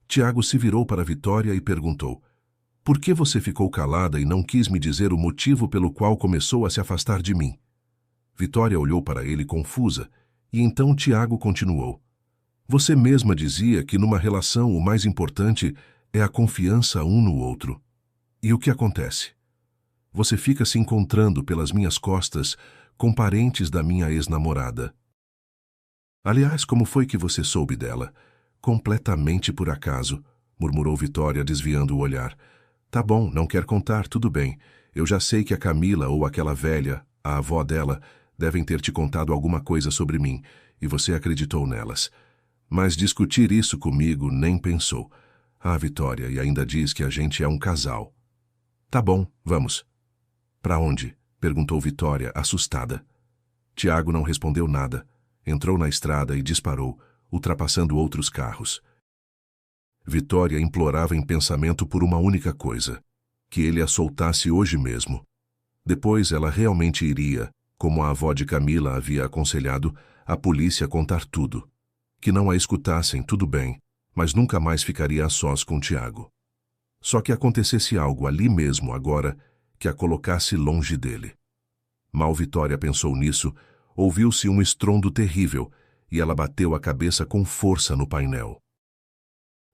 Tiago se virou para Vitória e perguntou: por que você ficou calada e não quis me dizer o motivo pelo qual começou a se afastar de mim? Vitória olhou para ele confusa, e então Tiago continuou: você mesma dizia que numa relação o mais importante é a confiança um no outro. E o que acontece? Você fica se encontrando pelas minhas costas com parentes da minha ex-namorada. Aliás, como foi que você soube dela? Completamente por acaso, murmurou Vitória, desviando o olhar. Tá bom, não quer contar, tudo bem. Eu já sei que a Camila ou aquela velha, a avó dela, devem ter te contado alguma coisa sobre mim, e você acreditou nelas. Mas discutir isso comigo nem pensou. Ah, Vitória, e ainda diz que a gente é um casal. Tá bom, vamos. Pra onde? Perguntou Vitória, assustada. Tiago não respondeu nada. Entrou na estrada e disparou, ultrapassando outros carros. Vitória implorava em pensamento por uma única coisa: que ele a soltasse hoje mesmo. Depois ela realmente iria, como a avó de Camila havia aconselhado, à polícia contar tudo. Que não a escutassem, tudo bem, mas nunca mais ficaria a sós com Tiago. Só que acontecesse algo ali mesmo agora que a colocasse longe dele. Mal Vitória pensou nisso, ouviu-se um estrondo terrível e ela bateu a cabeça com força no painel.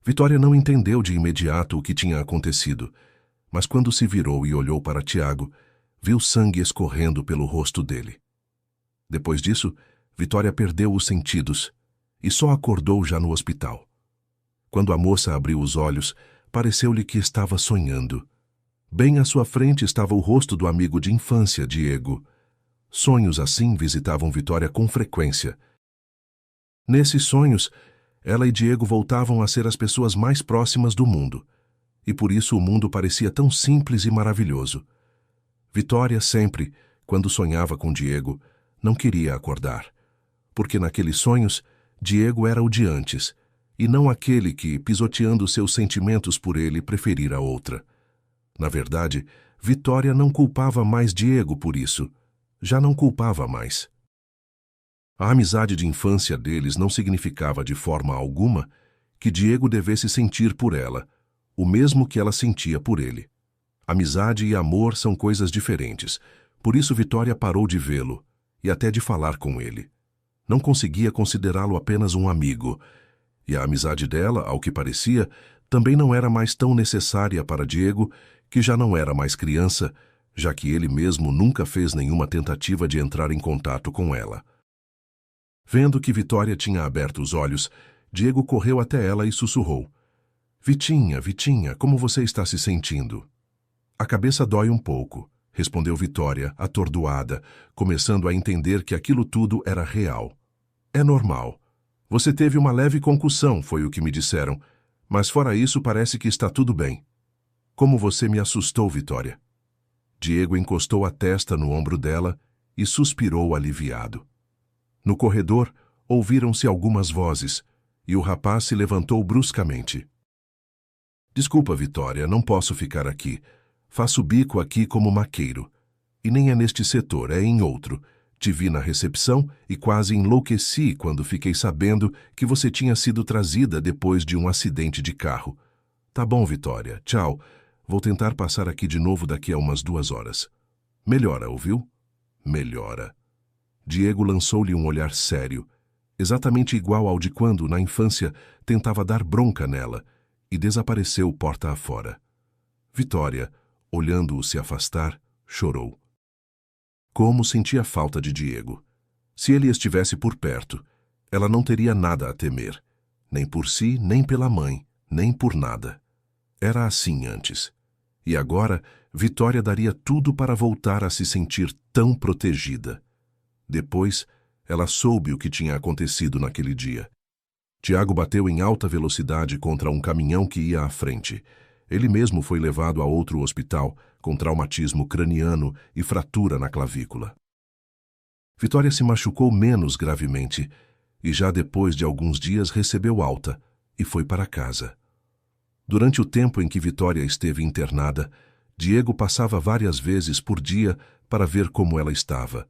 Vitória não entendeu de imediato o que tinha acontecido, mas quando se virou e olhou para Tiago, viu sangue escorrendo pelo rosto dele. Depois disso, Vitória perdeu os sentidos e só acordou já no hospital. Quando a moça abriu os olhos, pareceu-lhe que estava sonhando. Bem à sua frente estava o rosto do amigo de infância, Diego. Sonhos assim visitavam Vitória com frequência. Nesses sonhos, ela e Diego voltavam a ser as pessoas mais próximas do mundo, e por isso o mundo parecia tão simples e maravilhoso. Vitória sempre, quando sonhava com Diego, não queria acordar, porque naqueles sonhos, Diego era o de antes, e não aquele que, pisoteando seus sentimentos por ele, preferira outra. Na verdade, Vitória não culpava mais Diego por isso. Já não culpava mais. A amizade de infância deles não significava de forma alguma que Diego devesse sentir por ela, o mesmo que ela sentia por ele. Amizade e amor são coisas diferentes, por isso Vitória parou de vê-lo e até de falar com ele. Não conseguia considerá-lo apenas um amigo, e a amizade dela, ao que parecia, também não era mais tão necessária para Diego, que já não era mais criança, já que ele mesmo nunca fez nenhuma tentativa de entrar em contato com ela. Vendo que Vitória tinha aberto os olhos, Diego correu até ela e sussurrou: Vitinha, Vitinha, como você está se sentindo? A cabeça dói um pouco, respondeu Vitória, atordoada, começando a entender que aquilo tudo era real. É normal. Você teve uma leve concussão, foi o que me disseram, mas fora isso parece que está tudo bem. Como você me assustou, Vitória. Diego encostou a testa no ombro dela e suspirou aliviado. No corredor, ouviram-se algumas vozes, e o rapaz se levantou bruscamente. Desculpa, Vitória, não posso ficar aqui. Faço bico aqui como maqueiro. E nem é neste setor, é em outro. Te vi na recepção e quase enlouqueci quando fiquei sabendo que você tinha sido trazida depois de um acidente de carro. Tá bom, Vitória, tchau. Vou tentar passar aqui de novo daqui a umas 2 horas. Melhora, ouviu? Melhora. Diego lançou-lhe um olhar sério, exatamente igual ao de quando, na infância, tentava dar bronca nela, e desapareceu porta afora. Vitória, olhando-o se afastar, chorou. Como sentia falta de Diego. Se ele estivesse por perto, ela não teria nada a temer, nem por si, nem pela mãe, nem por nada. Era assim antes. E agora, Vitória daria tudo para voltar a se sentir tão protegida. Depois, ela soube o que tinha acontecido naquele dia. Tiago bateu em alta velocidade contra um caminhão que ia à frente. Ele mesmo foi levado a outro hospital, com traumatismo craniano e fratura na clavícula. Vitória se machucou menos gravemente, e já depois de alguns dias recebeu alta e foi para casa. Durante o tempo em que Vitória esteve internada, Diego passava várias vezes por dia para ver como ela estava.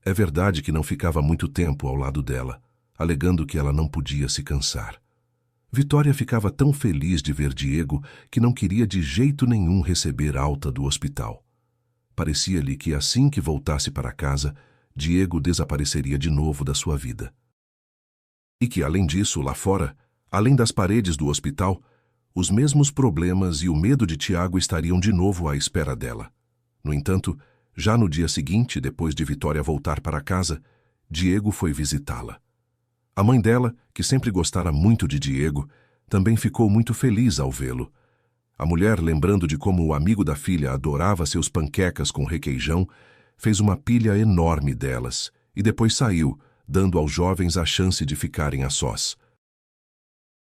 É verdade que não ficava muito tempo ao lado dela, alegando que ela não podia se cansar. Vitória ficava tão feliz de ver Diego que não queria de jeito nenhum receber alta do hospital. Parecia-lhe que assim que voltasse para casa, Diego desapareceria de novo da sua vida. E que, além disso, lá fora, além das paredes do hospital, os mesmos problemas e o medo de Tiago estariam de novo à espera dela. No entanto, já no dia seguinte, depois de Vitória voltar para casa, Diego foi visitá-la. A mãe dela, que sempre gostara muito de Diego, também ficou muito feliz ao vê-lo. A mulher, lembrando de como o amigo da filha adorava seus panquecas com requeijão, fez uma pilha enorme delas e depois saiu, dando aos jovens a chance de ficarem a sós.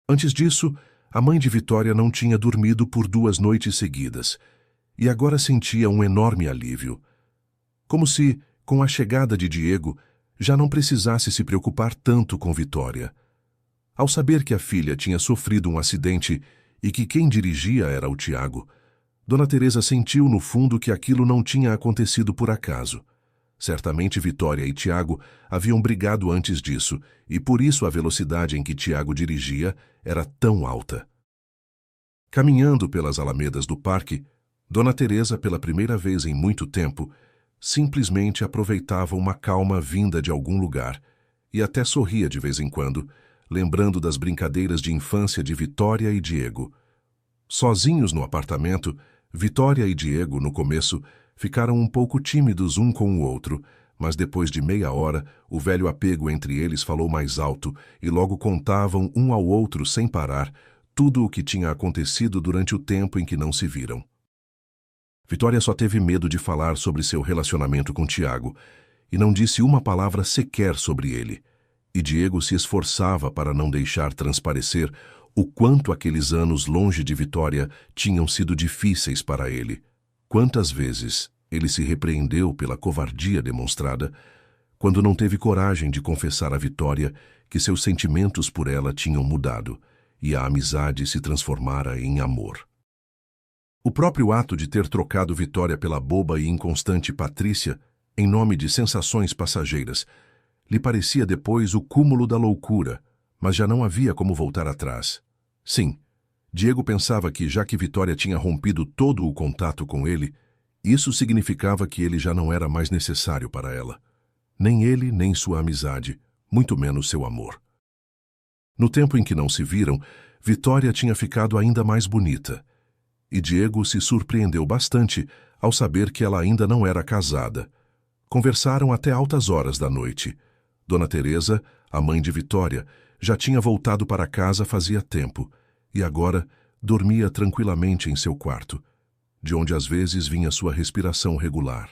Antes disso, a mãe de Vitória não tinha dormido por 2 noites seguidas e agora sentia um enorme alívio. Como se, com a chegada de Diego, já não precisasse se preocupar tanto com Vitória. Ao saber que a filha tinha sofrido um acidente e que quem dirigia era o Tiago, Dona Teresa sentiu no fundo que aquilo não tinha acontecido por acaso. Certamente Vitória e Tiago haviam brigado antes disso, e por isso a velocidade em que Tiago dirigia era tão alta. Caminhando pelas alamedas do parque, Dona Teresa, pela primeira vez em muito tempo, simplesmente aproveitava uma calma vinda de algum lugar e até sorria de vez em quando, lembrando das brincadeiras de infância de Vitória e Diego. Sozinhos no apartamento, Vitória e Diego, no começo, ficaram um pouco tímidos um com o outro, mas depois de meia hora, o velho apego entre eles falou mais alto e logo contavam um ao outro sem parar tudo o que tinha acontecido durante o tempo em que não se viram. Vitória só teve medo de falar sobre seu relacionamento com Tiago e não disse uma palavra sequer sobre ele. E Diego se esforçava para não deixar transparecer o quanto aqueles anos longe de Vitória tinham sido difíceis para ele. Quantas vezes ele se repreendeu pela covardia demonstrada quando não teve coragem de confessar a Vitória que seus sentimentos por ela tinham mudado e a amizade se transformara em amor. O próprio ato de ter trocado Vitória pela boba e inconstante Patrícia, em nome de sensações passageiras, lhe parecia depois o cúmulo da loucura, mas já não havia como voltar atrás. Sim, Diego pensava que, já que Vitória tinha rompido todo o contato com ele, isso significava que ele já não era mais necessário para ela. Nem ele, nem sua amizade, muito menos seu amor. No tempo em que não se viram, Vitória tinha ficado ainda mais bonita. E Diego se surpreendeu bastante ao saber que ela ainda não era casada. Conversaram até altas horas da noite. Dona Teresa, a mãe de Vitória, já tinha voltado para casa fazia tempo e agora dormia tranquilamente em seu quarto, de onde às vezes vinha sua respiração regular.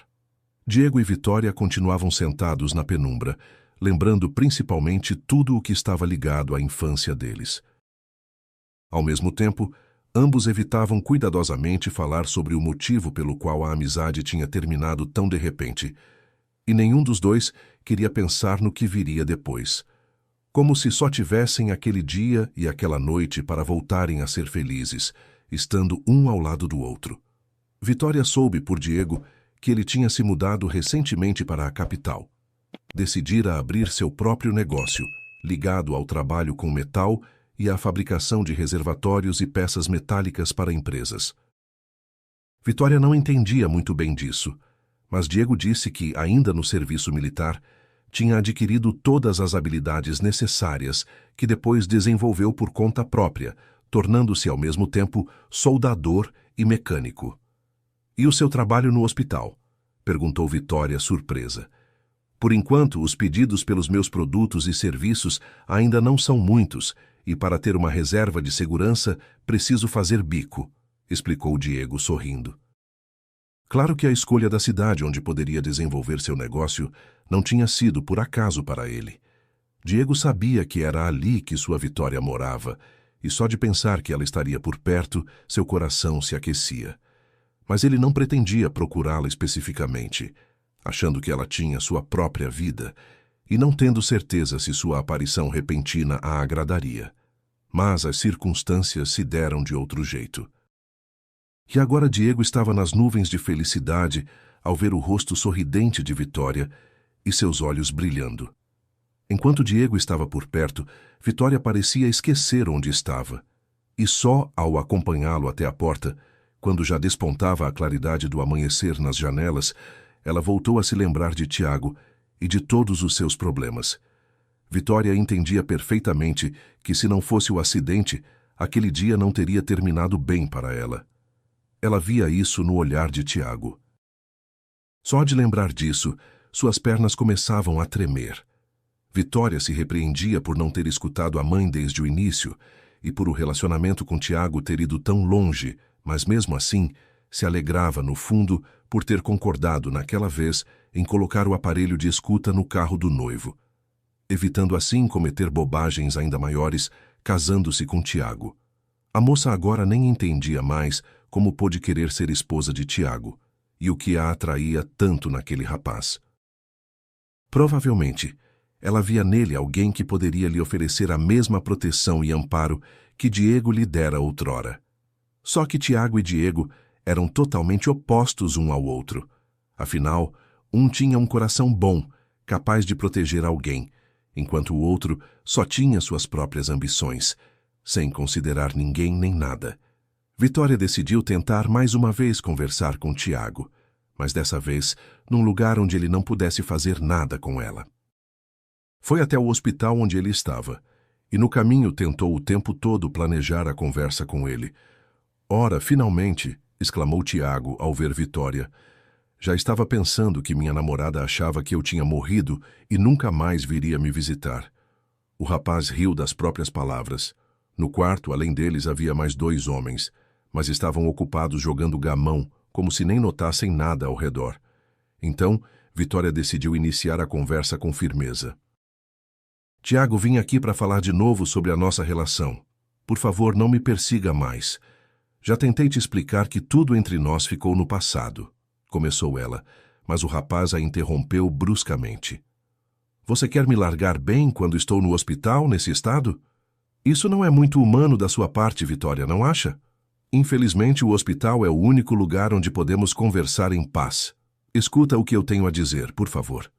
Diego e Vitória continuavam sentados na penumbra, lembrando principalmente tudo o que estava ligado à infância deles. Ao mesmo tempo, ambos evitavam cuidadosamente falar sobre o motivo pelo qual a amizade tinha terminado tão de repente, e nenhum dos dois queria pensar no que viria depois, como se só tivessem aquele dia e aquela noite para voltarem a ser felizes, estando um ao lado do outro. Vitória soube por Diego que ele tinha se mudado recentemente para a capital. Decidira abrir seu próprio negócio, ligado ao trabalho com metal e à fabricação de reservatórios e peças metálicas para empresas. Vitória não entendia muito bem disso, mas Diego disse que, ainda no serviço militar, tinha adquirido todas as habilidades necessárias que depois desenvolveu por conta própria, tornando-se ao mesmo tempo soldador e mecânico. E o seu trabalho no hospital? Perguntou Vitória, surpresa. Por enquanto, os pedidos pelos meus produtos e serviços ainda não são muitos, e para ter uma reserva de segurança, preciso fazer bico, explicou Diego, sorrindo. Claro que a escolha da cidade onde poderia desenvolver seu negócio não tinha sido por acaso para ele. Diego sabia que era ali que sua Vitória morava, e só de pensar que ela estaria por perto, seu coração se aquecia. Mas ele não pretendia procurá-la especificamente, achando que ela tinha sua própria vida, e não tendo certeza se sua aparição repentina a agradaria. Mas as circunstâncias se deram de outro jeito. E agora Diego estava nas nuvens de felicidade ao ver o rosto sorridente de Vitória e seus olhos brilhando. Enquanto Diego estava por perto, Vitória parecia esquecer onde estava, e só ao acompanhá-lo até a porta, quando já despontava a claridade do amanhecer nas janelas, ela voltou a se lembrar de Tiago e de todos os seus problemas. Vitória entendia perfeitamente que, se não fosse o acidente, aquele dia não teria terminado bem para ela. Ela via isso no olhar de Tiago. Só de lembrar disso, suas pernas começavam a tremer. Vitória se repreendia por não ter escutado a mãe desde o início e por o relacionamento com Tiago ter ido tão longe, mas mesmo assim se alegrava no fundo por ter concordado naquela vez em colocar o aparelho de escuta no carro do noivo, evitando assim cometer bobagens ainda maiores, casando-se com Tiago. A moça agora nem entendia mais como pôde querer ser esposa de Tiago e o que a atraía tanto naquele rapaz. Provavelmente, ela via nele alguém que poderia lhe oferecer a mesma proteção e amparo que Diego lhe dera outrora. Só que Tiago e Diego eram totalmente opostos um ao outro. Afinal, um tinha um coração bom, capaz de proteger alguém, enquanto o outro só tinha suas próprias ambições, sem considerar ninguém nem nada. Vitória decidiu tentar mais uma vez conversar com Tiago, mas dessa vez num lugar onde ele não pudesse fazer nada com ela. Foi até o hospital onde ele estava, e no caminho tentou o tempo todo planejar a conversa com ele. Ora, finalmente, exclamou Tiago ao ver Vitória. Já estava pensando que minha namorada achava que eu tinha morrido e nunca mais viria me visitar. O rapaz riu das próprias palavras. No quarto, além deles, havia mais 2 homens, mas estavam ocupados jogando gamão, como se nem notassem nada ao redor. Então, Vitória decidiu iniciar a conversa com firmeza. Tiago, vim aqui para falar de novo sobre a nossa relação. Por favor, não me persiga mais. Já tentei te explicar que tudo entre nós ficou no passado, começou ela, mas o rapaz a interrompeu bruscamente. Você quer me largar bem quando estou no hospital, nesse estado? Isso não é muito humano da sua parte, Vitória, não acha? Infelizmente, o hospital é o único lugar onde podemos conversar em paz. Escuta o que eu tenho a dizer, por favor.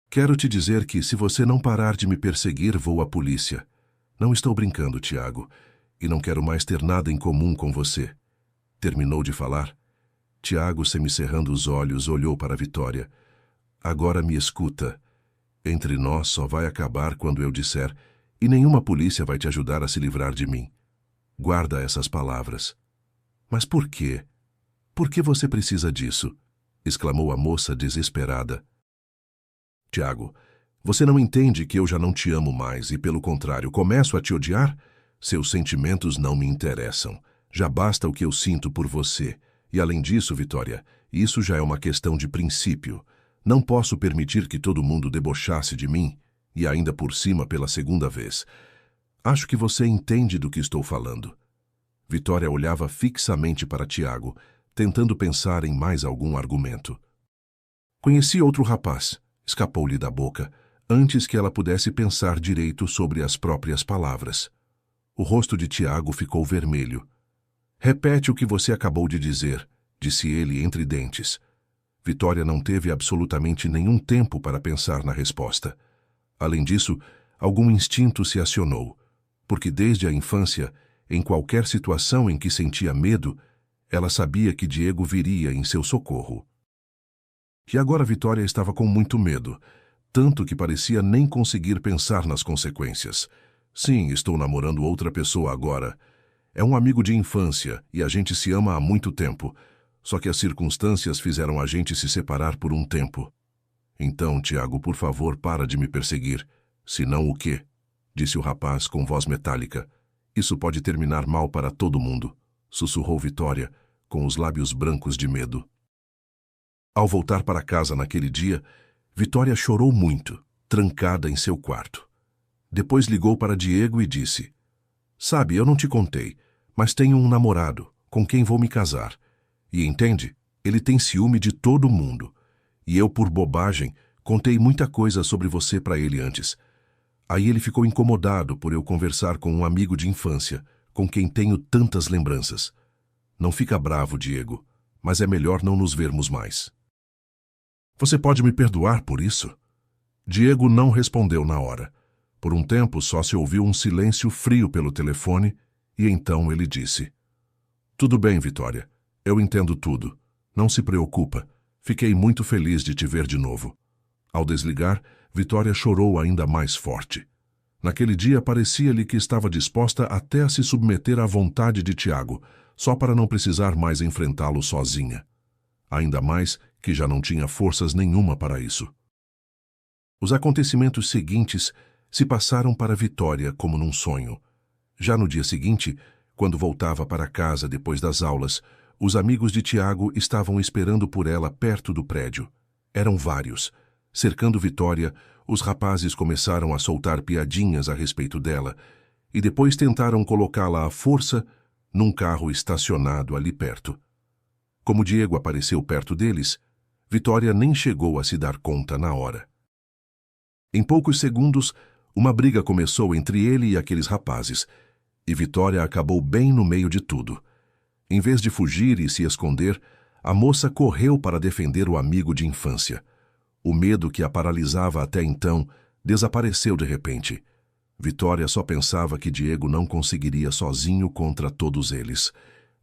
Quero te dizer que, se você não parar de me perseguir, vou à polícia. Não estou brincando, Tiago. e não quero mais ter nada em comum com você. Terminou de falar. Tiago, semicerrando os olhos, olhou para Vitória. Agora me escuta. Entre nós só vai acabar quando eu disser, e nenhuma polícia vai te ajudar a se livrar de mim. Guarda essas palavras. Mas por quê? Por que você precisa disso? Exclamou a moça desesperada. Tiago, você não entende que eu já não te amo mais e, pelo contrário, começo a te odiar? Seus sentimentos não me interessam. Já basta o que eu sinto por você. E além disso, Vitória, isso já é uma questão de princípio. Não posso permitir que todo mundo debochasse de mim, e ainda por cima pela segunda vez. Acho que você entende do que estou falando. Vitória olhava fixamente para Tiago, tentando pensar em mais algum argumento. Conheci outro rapaz, escapou-lhe da boca, antes que ela pudesse pensar direito sobre as próprias palavras. O rosto de Tiago ficou vermelho. Repete o que você acabou de dizer, disse ele entre dentes. Vitória não teve absolutamente nenhum tempo para pensar na resposta. Além disso, algum instinto se acionou, porque desde a infância, em qualquer situação em que sentia medo, ela sabia que Diego viria em seu socorro. E agora Vitória estava com muito medo, tanto que parecia nem conseguir pensar nas consequências. Sim, estou namorando outra pessoa agora. É um amigo de infância e a gente se ama há muito tempo, só que as circunstâncias fizeram a gente se separar por um tempo. Então, Tiago, por favor, para de me perseguir. Senão o quê? Disse o rapaz com voz metálica. Isso pode terminar mal para todo mundo, sussurrou Vitória, com os lábios brancos de medo. Ao voltar para casa naquele dia, Vitória chorou muito, trancada em seu quarto. Depois ligou para Diego e disse: Sabe, eu não te contei, mas tenho um namorado, com quem vou me casar. E entende? Ele tem ciúme de todo mundo. E eu, por bobagem, contei muita coisa sobre você para ele antes. Aí ele ficou incomodado por eu conversar com um amigo de infância, com quem tenho tantas lembranças. Não fica bravo, Diego, mas é melhor não nos vermos mais. Você pode me perdoar por isso? Diego não respondeu na hora. Por um tempo só se ouviu um silêncio frio pelo telefone e então ele disse: Tudo bem, Vitória. Eu entendo tudo. Não se preocupa. Fiquei muito feliz de te ver de novo. Ao desligar, Vitória chorou ainda mais forte. Naquele dia parecia-lhe que estava disposta até a se submeter à vontade de Tiago, só para não precisar mais enfrentá-lo sozinha. Ainda mais que já não tinha forças nenhuma para isso. Os acontecimentos seguintes se passaram para Vitória como num sonho. Já no dia seguinte, quando voltava para casa depois das aulas, os amigos de Tiago estavam esperando por ela perto do prédio. Eram vários. Cercando Vitória, os rapazes começaram a soltar piadinhas a respeito dela e depois tentaram colocá-la à força num carro estacionado ali perto. Como Diego apareceu perto deles, Vitória nem chegou a se dar conta na hora. Em poucos segundos, uma briga começou entre ele e aqueles rapazes, e Vitória acabou bem no meio de tudo. Em vez de fugir e se esconder, a moça correu para defender o amigo de infância. O medo que a paralisava até então desapareceu de repente. Vitória só pensava que Diego não conseguiria sozinho contra todos eles.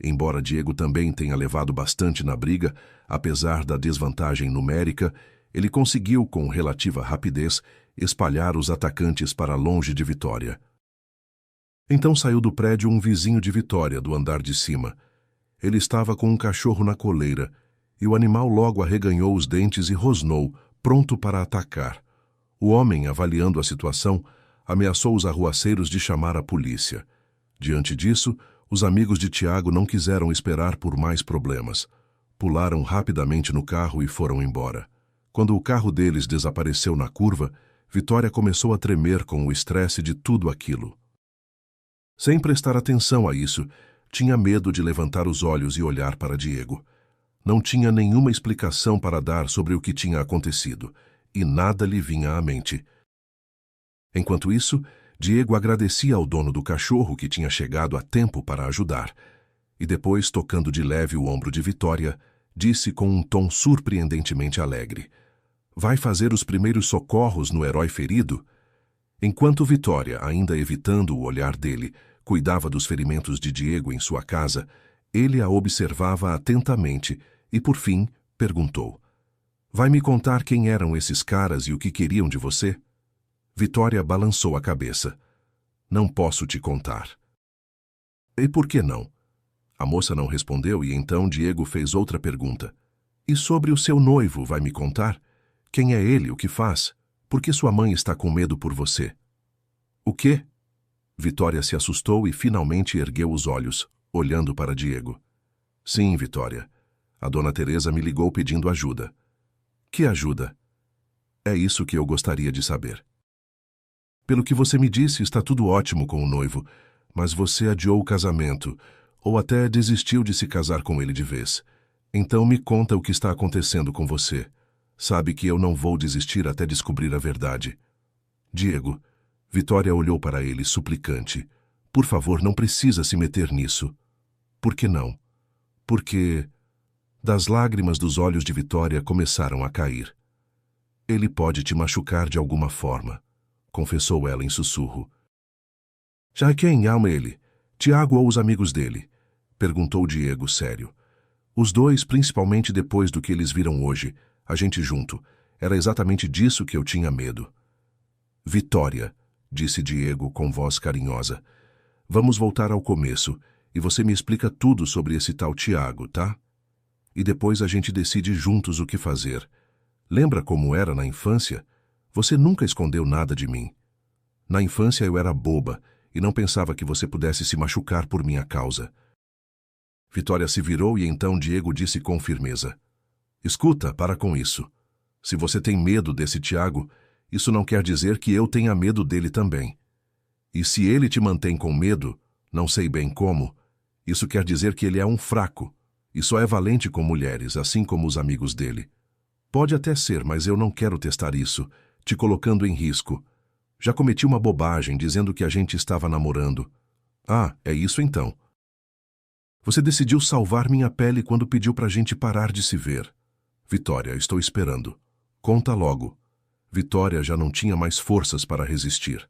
Embora Diego também tenha levado bastante na briga, apesar da desvantagem numérica, ele conseguiu, com relativa rapidez, espalhar os atacantes para longe de Vitória. Então saiu do prédio um vizinho de Vitória, do andar de cima. Ele estava com um cachorro na coleira, e o animal logo arreganhou os dentes e rosnou, pronto para atacar. O homem, avaliando a situação, ameaçou os arruaceiros de chamar a polícia. Diante disso, os amigos de Tiago não quiseram esperar por mais problemas. Pularam rapidamente no carro e foram embora. Quando o carro deles desapareceu na curva, Vitória começou a tremer com o estresse de tudo aquilo. Sem prestar atenção a isso, tinha medo de levantar os olhos e olhar para Diego. Não tinha nenhuma explicação para dar sobre o que tinha acontecido, e nada lhe vinha à mente. Enquanto isso, Diego agradecia ao dono do cachorro que tinha chegado a tempo para ajudar, e depois, tocando de leve o ombro de Vitória, disse com um tom surpreendentemente alegre: Vai fazer os primeiros socorros no herói ferido? Enquanto Vitória, ainda evitando o olhar dele, cuidava dos ferimentos de Diego em sua casa, ele a observava atentamente e, por fim, perguntou: "Vai me contar quem eram esses caras e o que queriam de você?" Vitória balançou a cabeça. "Não posso te contar." "E por que não?" A moça não respondeu e então Diego fez outra pergunta. "E sobre o seu noivo, vai me contar? Quem é ele, o que faz? Por que sua mãe está com medo por você?" "O quê?" Vitória se assustou e finalmente ergueu os olhos, olhando para Diego. "Sim, Vitória. A dona Teresa me ligou pedindo ajuda." "Que ajuda?" "É isso que eu gostaria de saber." "Pelo que você me disse, está tudo ótimo com o noivo, mas você adiou o casamento, ou até desistiu de se casar com ele de vez. Então me conta o que está acontecendo com você. Sabe que eu não vou desistir até descobrir a verdade." "Diego." Vitória olhou para ele, suplicante. "Por favor, não precisa se meter nisso." "Por que não?" "Porque..." Das lágrimas dos olhos de Vitória começaram a cair. "Ele pode te machucar de alguma forma," confessou ela em sussurro. "Já quem ama ele? Tiago ou os amigos dele?" perguntou Diego sério. "Os dois, principalmente depois do que eles viram hoje, a gente junto. Era exatamente disso que eu tinha medo." "Vitória", disse Diego com voz carinhosa, "vamos voltar ao começo e você me explica tudo sobre esse tal Tiago, tá? E depois a gente decide juntos o que fazer. Lembra como era na infância? Você nunca escondeu nada de mim. Na infância eu era boba e não pensava que você pudesse se machucar por minha causa." Vitória se virou e então Diego disse com firmeza: "Escuta, para com isso. Se você tem medo desse Tiago, isso não quer dizer que eu tenha medo dele também. E se ele te mantém com medo, não sei bem como, isso quer dizer que ele é um fraco e só é valente com mulheres, assim como os amigos dele. Pode até ser, mas eu não quero testar isso, te colocando em risco. Já cometi uma bobagem dizendo que a gente estava namorando." "Ah, é isso então. Você decidiu salvar minha pele quando pediu pra gente parar de se ver." "Vitória, estou esperando. Conta logo." Vitória já não tinha mais forças para resistir.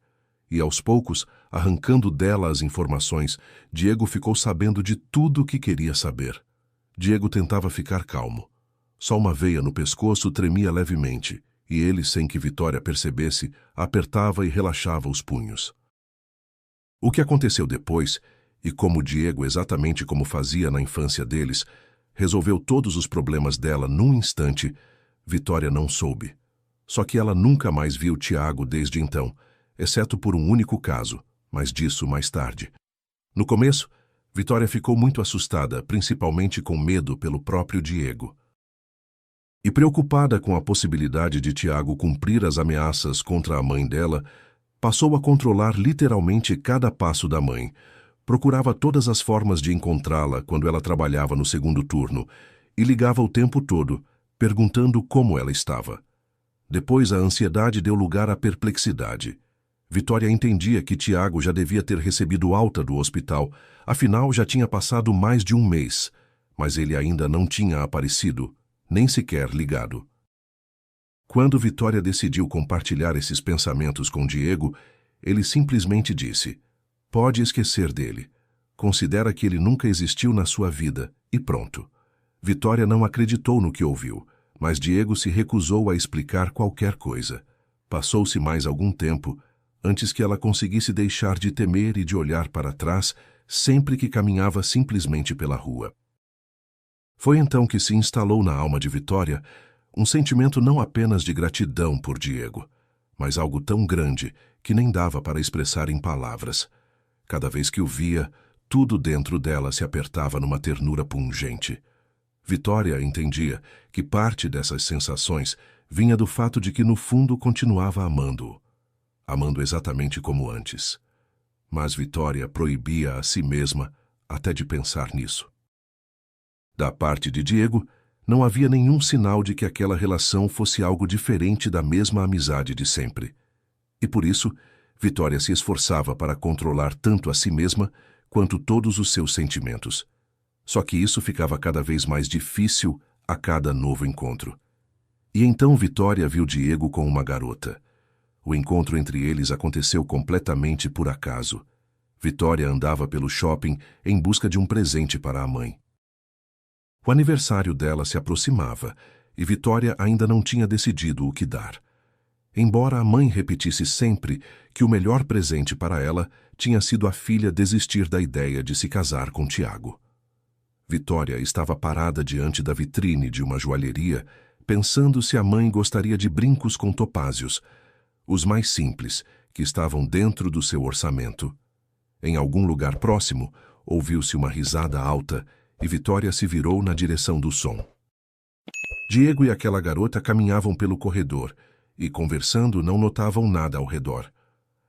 E aos poucos, arrancando dela as informações, Diego ficou sabendo de tudo o que queria saber. Diego tentava ficar calmo. Só uma veia no pescoço tremia levemente, e ele, sem que Vitória percebesse, apertava e relaxava os punhos. O que aconteceu depois, e como Diego, exatamente como fazia na infância deles, resolveu todos os problemas dela num instante, Vitória não soube. Só que ela nunca mais viu Tiago desde então, exceto por um único caso, mas disso mais tarde. No começo, Vitória ficou muito assustada, principalmente com medo pelo próprio Diego. E preocupada com a possibilidade de Tiago cumprir as ameaças contra a mãe dela, passou a controlar literalmente cada passo da mãe. Procurava todas as formas de encontrá-la quando ela trabalhava no segundo turno e ligava o tempo todo, perguntando como ela estava. Depois a ansiedade deu lugar à perplexidade. Vitória entendia que Tiago já devia ter recebido alta do hospital, afinal já tinha passado mais de um mês, mas ele ainda não tinha aparecido, nem sequer ligado. Quando Vitória decidiu compartilhar esses pensamentos com Diego, ele simplesmente disse: "Pode esquecer dele. Considera que ele nunca existiu na sua vida, e pronto." Vitória não acreditou no que ouviu, mas Diego se recusou a explicar qualquer coisa. Passou-se mais algum tempo antes que ela conseguisse deixar de temer e de olhar para trás sempre que caminhava simplesmente pela rua. Foi então que se instalou na alma de Vitória um sentimento não apenas de gratidão por Diego, mas algo tão grande que nem dava para expressar em palavras. Cada vez que o via, tudo dentro dela se apertava numa ternura pungente. Vitória entendia que parte dessas sensações vinha do fato de que no fundo continuava amando-o, amando exatamente como antes. Mas Vitória proibia a si mesma até de pensar nisso. Da parte de Diego, não havia nenhum sinal de que aquela relação fosse algo diferente da mesma amizade de sempre. E por isso, Vitória se esforçava para controlar tanto a si mesma quanto todos os seus sentimentos. Só que isso ficava cada vez mais difícil a cada novo encontro. E então Vitória viu Diego com uma garota. O encontro entre eles aconteceu completamente por acaso. Vitória andava pelo shopping em busca de um presente para a mãe. O aniversário dela se aproximava e Vitória ainda não tinha decidido o que dar. Embora a mãe repetisse sempre que o melhor presente para ela tinha sido a filha desistir da ideia de se casar com Tiago. Vitória estava parada diante da vitrine de uma joalheria, pensando se a mãe gostaria de brincos com topázios, os mais simples, que estavam dentro do seu orçamento. Em algum lugar próximo, ouviu-se uma risada alta e Vitória se virou na direção do som. Diego e aquela garota caminhavam pelo corredor e, conversando, não notavam nada ao redor.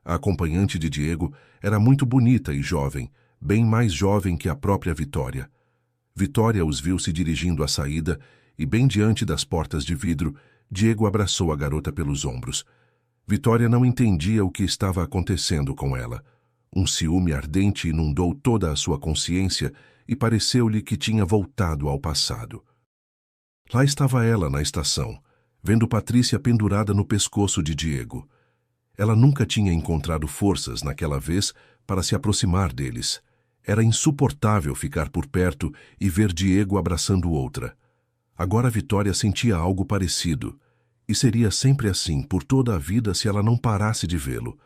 A acompanhante de Diego era muito bonita e jovem, bem mais jovem que a própria Vitória. Vitória os viu se dirigindo à saída e, bem diante das portas de vidro, Diego abraçou a garota pelos ombros. Vitória não entendia o que estava acontecendo com ela. Um ciúme ardente inundou toda a sua consciência e pareceu-lhe que tinha voltado ao passado. Lá estava ela na estação, vendo Patrícia pendurada no pescoço de Diego. Ela nunca tinha encontrado forças naquela vez para se aproximar deles. Era insuportável ficar por perto e ver Diego abraçando outra. Agora Vitória sentia algo parecido, e seria sempre assim por toda a vida se ela não parasse de vê-lo.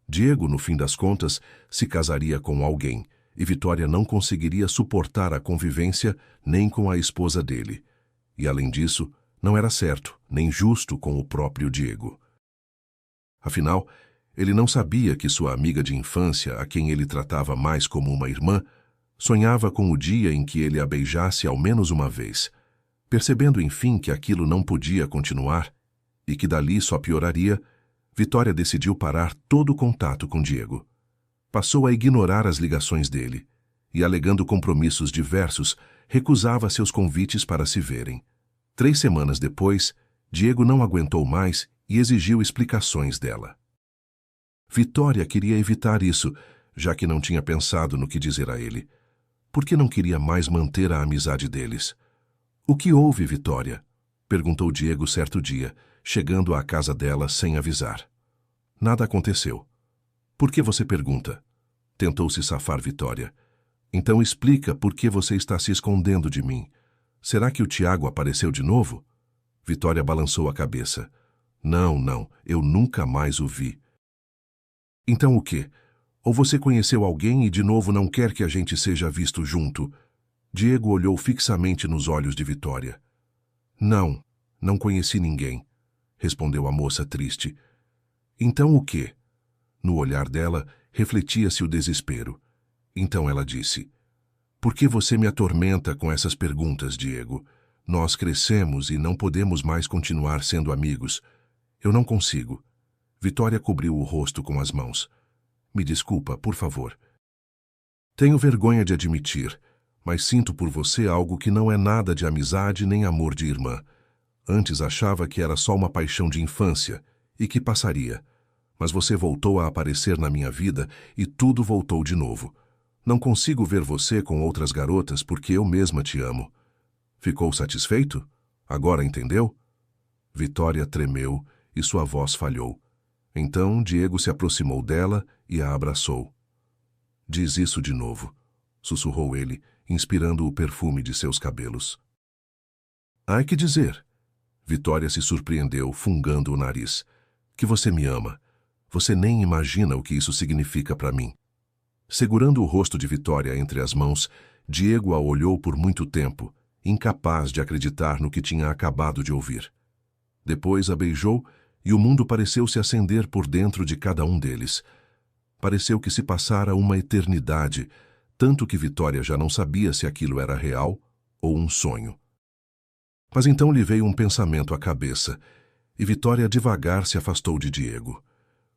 Diego, no fim das contas, se casaria com alguém, e Vitória não conseguiria suportar a convivência nem com a esposa dele. E, além disso, não era certo, nem justo com o próprio Diego. Afinal, ele não sabia que sua amiga de infância, a quem ele tratava mais como uma irmã, sonhava com o dia em que ele a beijasse ao menos uma vez. Percebendo, enfim, que aquilo não podia continuar e que dali só pioraria, Vitória decidiu parar todo o contato com Diego. Passou a ignorar as ligações dele e, alegando compromissos diversos, recusava seus convites para se verem. 3 semanas depois, Diego não aguentou mais e exigiu explicações dela. Vitória queria evitar isso, já que não tinha pensado no que dizer a ele. Por que não queria mais manter a amizade deles? O que houve, Vitória? Perguntou Diego certo dia, chegando à casa dela sem avisar. Nada aconteceu. Por que você pergunta? Tentou se safar Vitória. Então explica por que você está se escondendo de mim. Será que o Tiago apareceu de novo? Vitória balançou a cabeça. Não, eu nunca mais o vi. Então o quê? Ou você conheceu alguém e de novo não quer que a gente seja visto junto? Diego olhou fixamente nos olhos de Vitória. Não conheci ninguém, respondeu a moça triste. Então o quê? No olhar dela refletia-se o desespero. Então ela disse: Por que você me atormenta com essas perguntas, Diego? Nós crescemos e não podemos mais continuar sendo amigos. Eu não consigo. Vitória cobriu o rosto com as mãos. Me desculpa, por favor. Tenho vergonha de admitir, mas sinto por você algo que não é nada de amizade nem amor de irmã. Antes achava que era só uma paixão de infância e que passaria. Mas você voltou a aparecer na minha vida e tudo voltou de novo. Não consigo ver você com outras garotas porque eu mesma te amo. Ficou satisfeito? Agora entendeu? Vitória tremeu e sua voz falhou. Então Diego se aproximou dela e a abraçou. Diz isso de novo, sussurrou ele, inspirando o perfume de seus cabelos. Há que dizer. Vitória se surpreendeu, fungando o nariz. Que você me ama. Você nem imagina o que isso significa para mim. Segurando o rosto de Vitória entre as mãos, Diego a olhou por muito tempo, incapaz de acreditar no que tinha acabado de ouvir. Depois a beijou e o mundo pareceu se acender por dentro de cada um deles. Pareceu que se passara uma eternidade, tanto que Vitória já não sabia se aquilo era real ou um sonho. Mas então lhe veio um pensamento à cabeça, e Vitória devagar se afastou de Diego.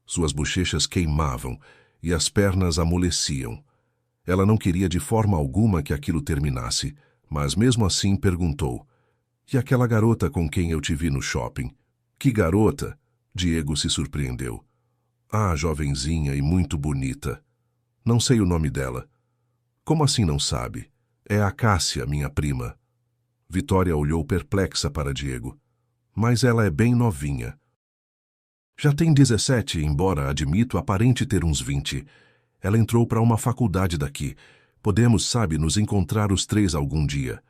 Suas bochechas queimavam e as pernas amoleciam. Ela não queria de forma alguma que aquilo terminasse, mas mesmo assim perguntou: E aquela garota com quem eu te vi no shopping? Que garota? Diego se surpreendeu. Ah, jovenzinha e muito bonita. Não sei o nome dela. Como assim não sabe? É a Cássia, minha prima. Vitória olhou perplexa para Diego. Mas ela é bem novinha. Já tem 17, embora, admito, aparente ter uns 20. Ela entrou para uma faculdade daqui. Podemos, sabe, nos encontrar os três algum dia.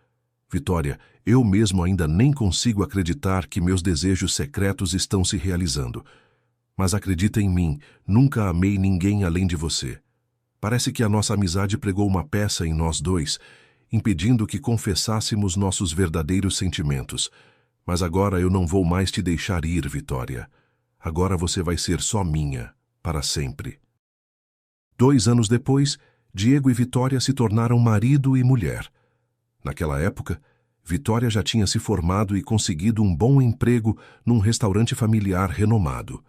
Vitória, eu mesmo ainda nem consigo acreditar que meus desejos secretos estão se realizando. Mas acredita em mim, nunca amei ninguém além de você. Parece que a nossa amizade pregou uma peça em nós dois, impedindo que confessássemos nossos verdadeiros sentimentos. Mas agora eu não vou mais te deixar ir, Vitória. Agora você vai ser só minha, para sempre. 2 anos depois, Diego e Vitória se tornaram marido e mulher. Naquela época, Vitória já tinha se formado e conseguido um bom emprego num restaurante familiar renomado.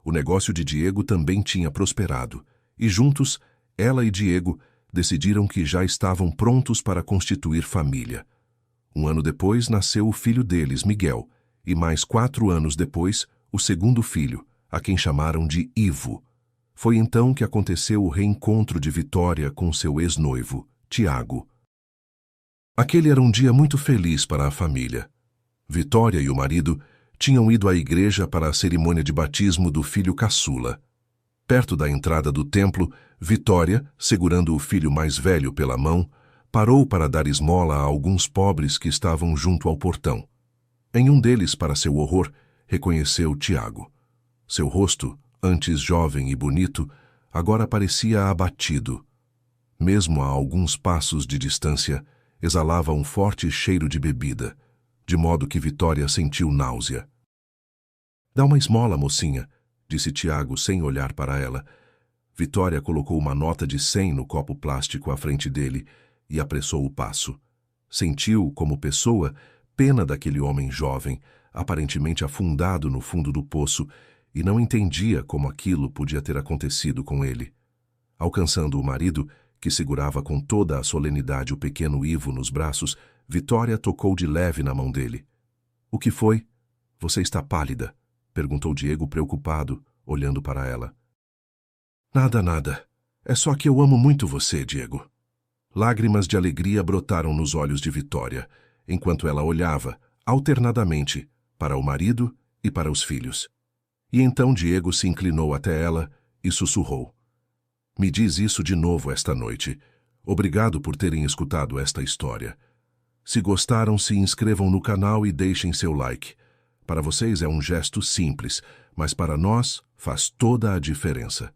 O negócio de Diego também tinha prosperado, e juntos, ela e Diego decidiram que já estavam prontos para constituir família. 1 ano depois nasceu o filho deles, Miguel, e mais 4 anos depois, o segundo filho, a quem chamaram de Ivo. Foi então que aconteceu o reencontro de Vitória com seu ex-noivo, Tiago. Aquele era um dia muito feliz para a família. Vitória e o marido tinham ido à igreja para a cerimônia de batismo do filho caçula. Perto da entrada do templo, Vitória, segurando o filho mais velho pela mão, parou para dar esmola a alguns pobres que estavam junto ao portão. Em um deles, para seu horror, reconheceu Tiago. Seu rosto, antes jovem e bonito, agora parecia abatido. Mesmo a alguns passos de distância, exalava um forte cheiro de bebida, de modo que Vitória sentiu náusea. "Dá uma esmola, mocinha", disse Tiago sem olhar para ela. Vitória colocou uma nota de 100 no copo plástico à frente dele e apressou o passo. Sentiu, como pessoa, pena daquele homem jovem, aparentemente afundado no fundo do poço, e não entendia como aquilo podia ter acontecido com ele. Alcançando o marido, que segurava com toda a solenidade o pequeno Ivo nos braços, Vitória tocou de leve na mão dele. "O que foi? Você está pálida", perguntou Diego preocupado, olhando para ela. "Nada, nada. É só que eu amo muito você, Diego." Lágrimas de alegria brotaram nos olhos de Vitória, enquanto ela olhava, alternadamente, para o marido e para os filhos. E então Diego se inclinou até ela e sussurrou: "Me diz isso de novo esta noite. Obrigado por terem escutado esta história. Se gostaram, se inscrevam no canal e deixem seu like. Para vocês é um gesto simples, mas para nós faz toda a diferença.